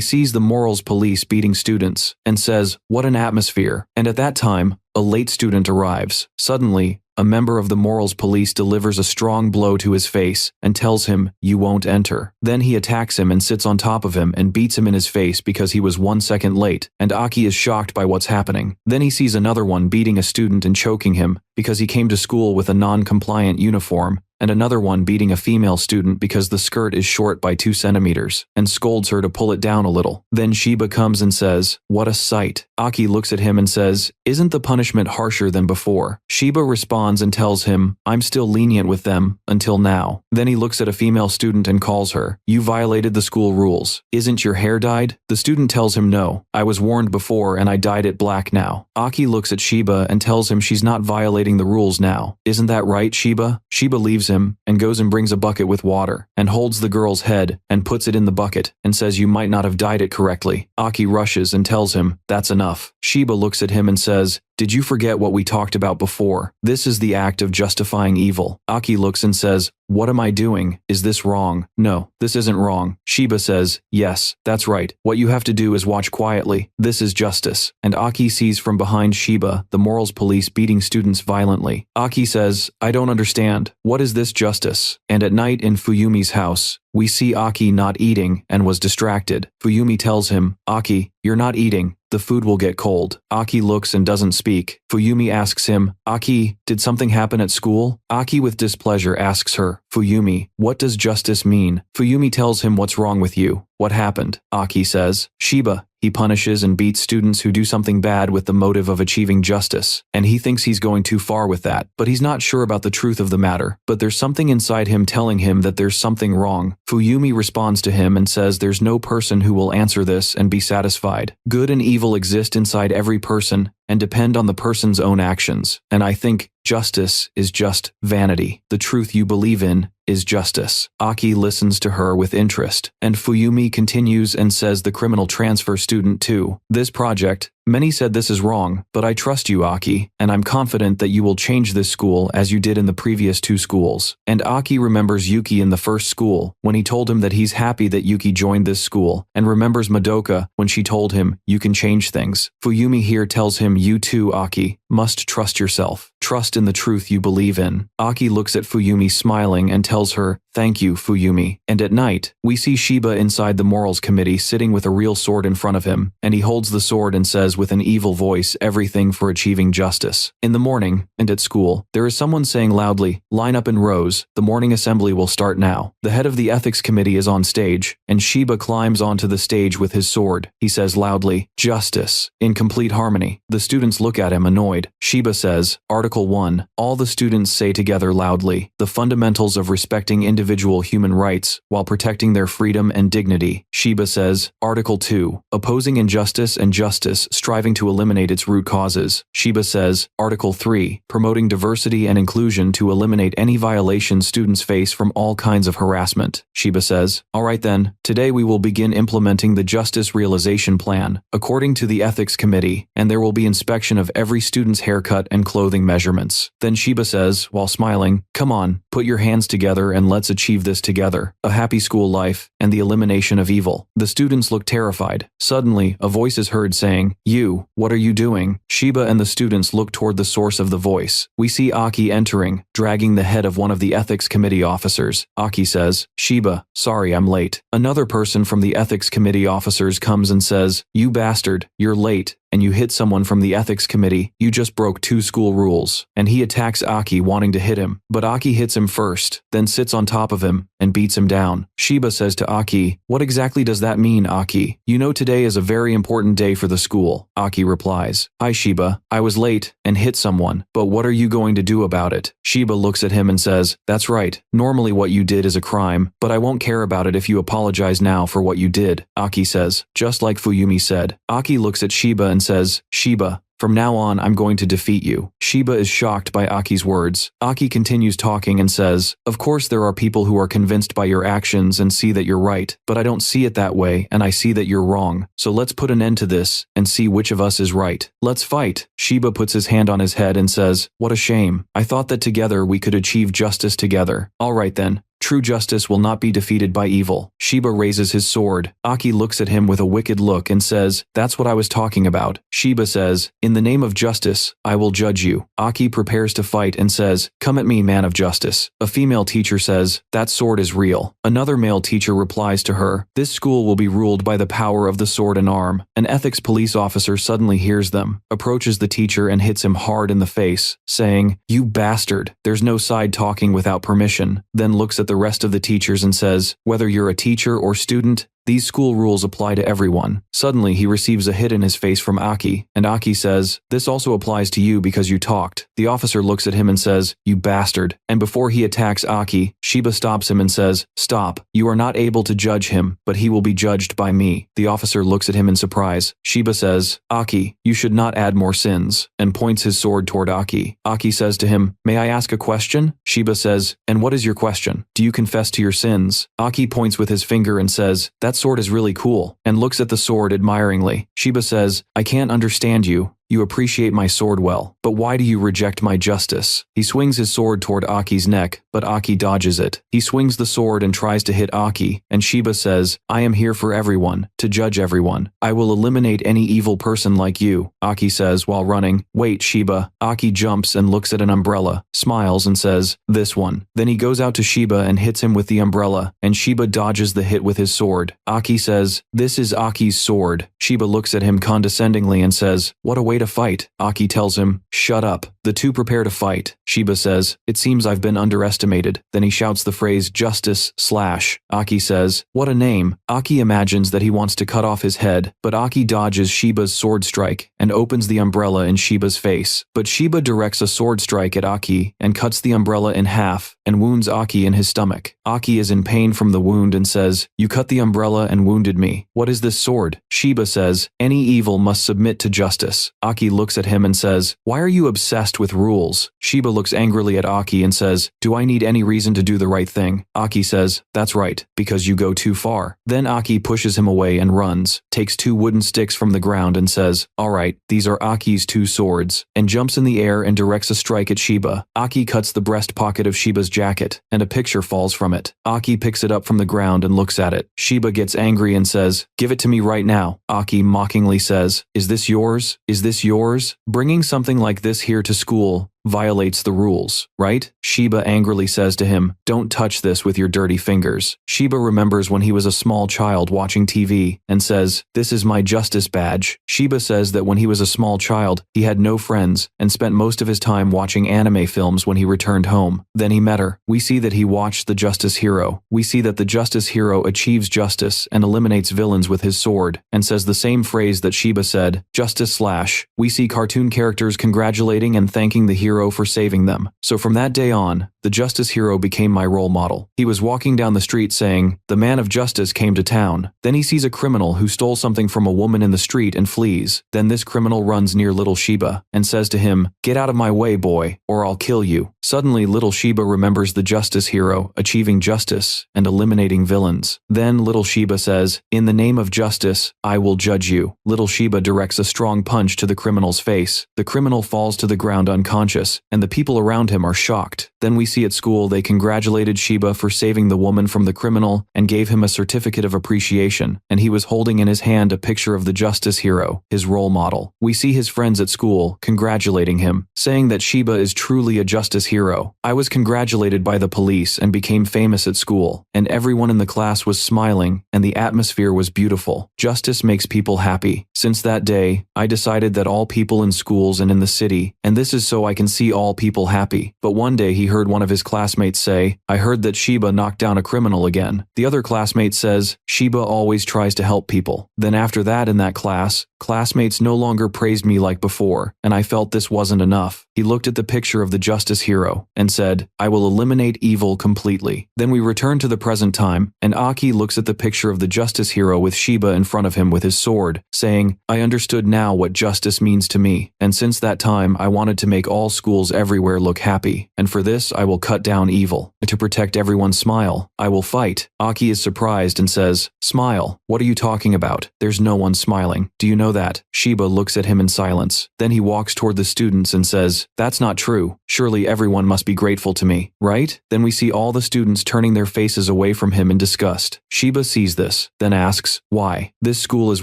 sees the morals police beating students and says, what an atmosphere. And at that time, a late student arrives. Suddenly, a member of the morals police delivers a strong blow to his face and tells him, you won't enter. Then he attacks him and sits on top of him and beats him in his face because he was 1 second late, and Aki is shocked by what's happening. Then he sees another one beating a student and choking him because he came to school with a non-compliant uniform, and another one beating a female student because the skirt is short by 2 centimeters, and scolds her to pull it down a little. Then Shiba comes and says, what a sight. Aki looks at him and says, isn't the punishment harsher than before? Shiba responds and tells him, I'm still lenient with them, until now. Then he looks at a female student and calls her, you violated the school rules. Isn't your hair dyed? The student tells him, no, I was warned before and I dyed it black now. Aki looks at Shiba and tells him she's not violating the rules now. Isn't that right, Shiba? Shiba leaves him and goes and brings a bucket with water and holds the girl's head and puts it in the bucket and says you might not have dyed it correctly. Aki rushes and tells him, that's enough. Shiba looks at him and says, did you forget what we talked about before? This is the act of justifying evil. Aki looks and says, what am I doing? Is this wrong? No, this isn't wrong. Shiba says, yes, that's right. What you have to do is watch quietly. This is justice. And Aki sees from behind Shiba the morals police beating students violently. Aki says, I don't understand. What is this justice? And at night in Fuyumi's house, we see Aki not eating and was distracted. Fuyumi tells him, Aki, you're not eating. The food will get cold. Aki looks and doesn't speak. Fuyumi asks him, Aki, did something happen at school? Aki with displeasure asks her, Fuyumi, what does justice mean? Fuyumi tells him what's wrong with you. What happened? Aki says, Shiba. He punishes and beats students who do something bad with the motive of achieving justice, and he thinks he's going too far with that, but he's not sure about the truth of the matter. But there's something inside him telling him that there's something wrong. Fuyumi responds to him and says there's no person who will answer this and be satisfied. Good and evil exist inside every person and depend on the person's own actions, and I think justice is just vanity. The truth you believe in is justice. Aki listens to her with interest, and Fuyumi continues and says the criminal transfer student too. This project, many said this is wrong, but I trust you, Aki, and I'm confident that you will change this school as you did in the previous 2 schools. And Aki remembers Yuki in the first school, when he told him that he's happy that Yuki joined this school, and remembers Madoka when she told him, you can change things. Fuyumi here tells him, you too, Aki, must trust yourself. Trust in the truth you believe in. Aki looks at Fuyumi smiling and tells her, thank you, Fuyumi. And at night, we see Shiba inside the morals committee sitting with a real sword in front of him, and he holds the sword and says with an evil voice everything for achieving justice. In the morning, and at school, there is someone saying loudly, line up in rows, the morning assembly will start now. The head of the ethics committee is on stage, and Shiba climbs onto the stage with his sword. He says loudly, justice, in complete harmony. The students look at him annoyed. Shiba says, Article 1, all the students say together loudly, the fundamentals of respecting individual human rights while protecting their freedom and dignity. Shiba says, Article 2, opposing injustice and justice, striving to eliminate its root causes. Shiba says, Article 3, promoting diversity and inclusion to eliminate any violations students face from all kinds of harassment. Shiba says, all right then, today we will begin implementing the Justice Realization Plan, according to the Ethics Committee, and there will be inspection of every student's haircut and clothing measurements. Then Shiba says, while smiling, come on, put your hands together and let's achieve this together. A happy school life, and the elimination of evil. The students look terrified. Suddenly, a voice is heard saying, you, what are you doing? Shiba and the students look toward the source of the voice. We see Aki entering, dragging the head of one of the ethics committee officers. Aki says, Shiba, sorry I'm late. Another person from the ethics committee officers comes and says, you bastard, you're late. and you hit someone from the ethics committee, you just broke 2 school rules. And he attacks Aki wanting to hit him, but Aki hits him first, then sits on top of him, and beats him down. Shiba says to Aki, "What exactly does that mean, Aki? You know today is a very important day for the school." Aki replies, "Hi Shiba, I was late, and hit someone, but what are you going to do about it?" Shiba looks at him and says, "That's right, normally what you did is a crime, but I won't care about it if you apologize now for what you did." Aki says, "Just like Fuyumi said." Aki looks at Shiba and says, "Shiba, from now on, I'm going to defeat you." Shiba is shocked by Aki's words. Aki continues talking and says, "Of course there are people who are convinced by your actions and see that you're right, but I don't see it that way and I see that you're wrong. So let's put an end to this and see which of us is right. Let's fight." Shiba puts his hand on his head and says, "What a shame. I thought that together we could achieve justice together. All right then. True justice will not be defeated by evil." Shiba raises his sword. Aki looks at him with a wicked look and says, "That's what I was talking about." Shiba says, "In the name of justice, I will judge you." Aki prepares to fight and says, "Come at me, man of justice." A female teacher says, "That sword is real." Another male teacher replies to her, "This school will be ruled by the power of the sword and arm." An ethics police officer suddenly hears them, approaches the teacher and hits him hard in the face, saying, "You bastard, there's no side talking without permission," then looks at the rest of the teachers and says, "Whether you're a teacher or student, these school rules apply to everyone." Suddenly he receives a hit in his face from Aki, and Aki says, "This also applies to you because you talked." The officer looks at him and says, "You bastard," and before he attacks Aki, Shiba stops him and says, "Stop, you are not able to judge him, but he will be judged by me." The officer looks at him in surprise. Shiba says, "Aki, you should not add more sins," and points his sword toward Aki. Aki says to him, "May I ask a question?" Shiba says, "And what is your question? Do you confess to your sins?" Aki points with his finger and says, "That sword is really cool," and looks at the sword admiringly. Shiba says, "I can't understand you. You appreciate my sword well, but why do you reject my justice?" He swings his sword toward Aki's neck, but Aki dodges it. He swings the sword and tries to hit Aki, and Shiba says, "I am here for everyone, to judge everyone. I will eliminate any evil person like you." Aki says while running, "Wait, Shiba." Aki jumps and looks at an umbrella, smiles and says, "This one." Then he goes out to Shiba and hits him with the umbrella, and Shiba dodges the hit with his sword. Aki says, "This is Aki's sword." Shiba looks at him condescendingly and says, "What a way to fight." Aki tells him, "Shut up." The two prepare to fight. Shiba says, "It seems I've been underestimated." Then he shouts the phrase justice / Aki says, "What a name." Aki imagines that he wants to cut off his head, but Aki dodges Shiba's sword strike and opens the umbrella in Shiba's face. But Shiba directs a sword strike at Aki and cuts the umbrella in half and wounds Aki in his stomach. Aki is in pain from the wound and says, "You cut the umbrella and wounded me. What is this sword?" Shiba says, "Any evil must submit to justice." Aki looks at him and says, "Why are you obsessed with rules?" Shiba looks angrily at Aki and says, "Do I need any reason to do the right thing?" Aki says, "That's right, because you go too far." Then Aki pushes him away and runs, takes 2 wooden sticks from the ground and says, "All right, these are Aki's 2 swords," and jumps in the air and directs a strike at Shiba. Aki cuts the breast pocket of Shiba's jacket, and a picture falls from it. Aki picks it up from the ground and looks at it. Shiba gets angry and says, "Give it to me right now." Aki mockingly says, "Is this yours? Is this yours? Bringing something like this here to school violates the rules, right?" Shiba angrily says to him, "Don't touch this with your dirty fingers." Shiba remembers when he was a small child watching TV and says, "This is my justice badge." Shiba says that when he was a small child, he had no friends and spent most of his time watching anime films when he returned home. Then he met her. We see that he watched The Justice Hero. We see that the Justice Hero achieves justice and eliminates villains with his sword, and says the same phrase that Shiba said, justice / We see cartoon characters congratulating and thanking the hero for saving them. So from that day on, the Justice Hero became my role model. He was walking down the street saying, "The man of justice came to town." Then he sees a criminal who stole something from a woman in the street and flees. Then this criminal runs near little Shiba and says to him, "Get out of my way, boy, or I'll kill you." Suddenly little Shiba remembers the Justice Hero achieving justice and eliminating villains. Then little Shiba says, "In the name of justice, I will judge you." Little Shiba directs a strong punch to the criminal's face. The criminal falls to the ground unconscious, and the people around him are shocked. Then we see at school they congratulated Shiba for saving the woman from the criminal and gave him a certificate of appreciation, and he was holding in his hand a picture of the justice hero, his role model. We see his friends at school congratulating him, saying that Shiba is truly a justice hero. I was congratulated by the police and became famous at school, and everyone in the class was smiling, and the atmosphere was beautiful. Justice makes people happy. Since that day, I decided that all people in schools and in the city, and this is so I can see all people happy. But one day he heard one of his classmates say, I heard that Shiba knocked down a criminal again. The other classmate says, Shiba always tries to help people. Then after that in that class, classmates no longer praised me like before, and I felt this wasn't enough. He looked at the picture of the justice hero and said, I will eliminate evil completely. Then we return to the present time, and Aki looks at the picture of the justice hero with Shiba in front of him with his sword, saying, I understood now what justice means to me, and since that time I wanted to make all schools everywhere look happy, and for this I will cut down evil. To protect everyone's smile, I will fight. Aki is surprised and says, Smile? What are you talking about? There's no one smiling. Do you know that? Shiba looks at him in silence. Then he walks toward the students and says, That's not true. Surely everyone must be grateful to me, right? Then we see all the students turning their faces away from him in disgust. Shiba sees this, then asks, Why? This school is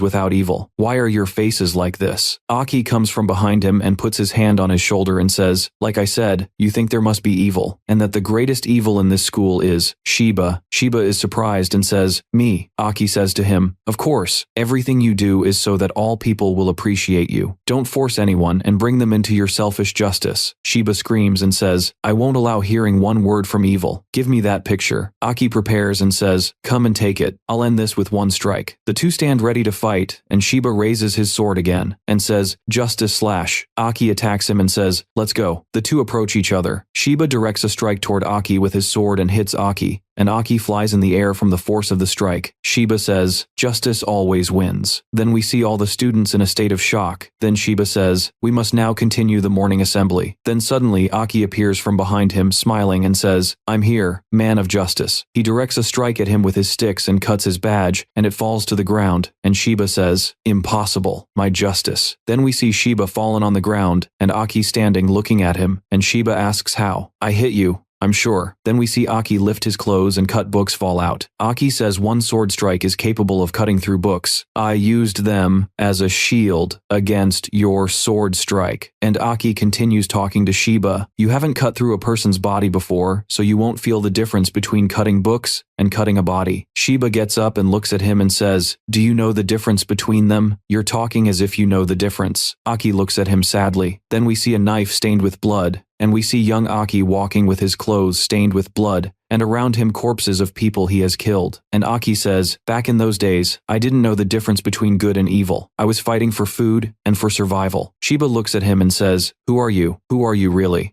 without evil. Why are your faces like this? Aki comes from behind him and puts his hand on his shoulder and says, Like I said, you think there must be evil, and that the greatest evil in this school is Shiba. Shiba is surprised and says, Me. Aki says to him, Of course, everything you do is so that all people will appreciate you. Don't force anyone and bring them into your selfish justice. Shiba screams and says, I won't allow hearing one word from evil. Give me that picture. Aki prepares and says, Come and take it. I'll end this with one strike. The two stand ready to fight, and Shiba raises his sword again and says, Justice slash. Aki attacks him and says, Let's go. The two approach each other. Shiba directs a strike toward Aki with his sword and hits Aki, and Aki flies in the air from the force of the strike. Shiba says, Justice always wins. Then we see all the students in a state of shock. Then Shiba says, We must now continue the morning assembly. Then suddenly Aki appears from behind him, smiling, and says, I'm here, man of justice. He directs a strike at him with his sticks and cuts his badge, and it falls to the ground, and Shiba says, Impossible, my justice. Then we see Shiba fallen on the ground, and Aki standing looking at him, and Shiba asks how. I hit you, I'm sure. Then we see Aki lift his clothes and cut books fall out. Aki says one sword strike is capable of cutting through books. I used them as a shield against your sword strike. And Aki continues talking to Shiba. You haven't cut through a person's body before, so you won't feel the difference between cutting books and cutting a body. Shiba gets up and looks at him and says, Do you know the difference between them? You're talking as if you know the difference. Aki looks at him sadly. Then we see a knife stained with blood, and we see young Aki walking with his clothes stained with blood, and around him corpses of people he has killed. And Aki says, Back in those days, I didn't know the difference between good and evil. I was fighting for food and for survival. Shiba looks at him and says, Who are you? Who are you really?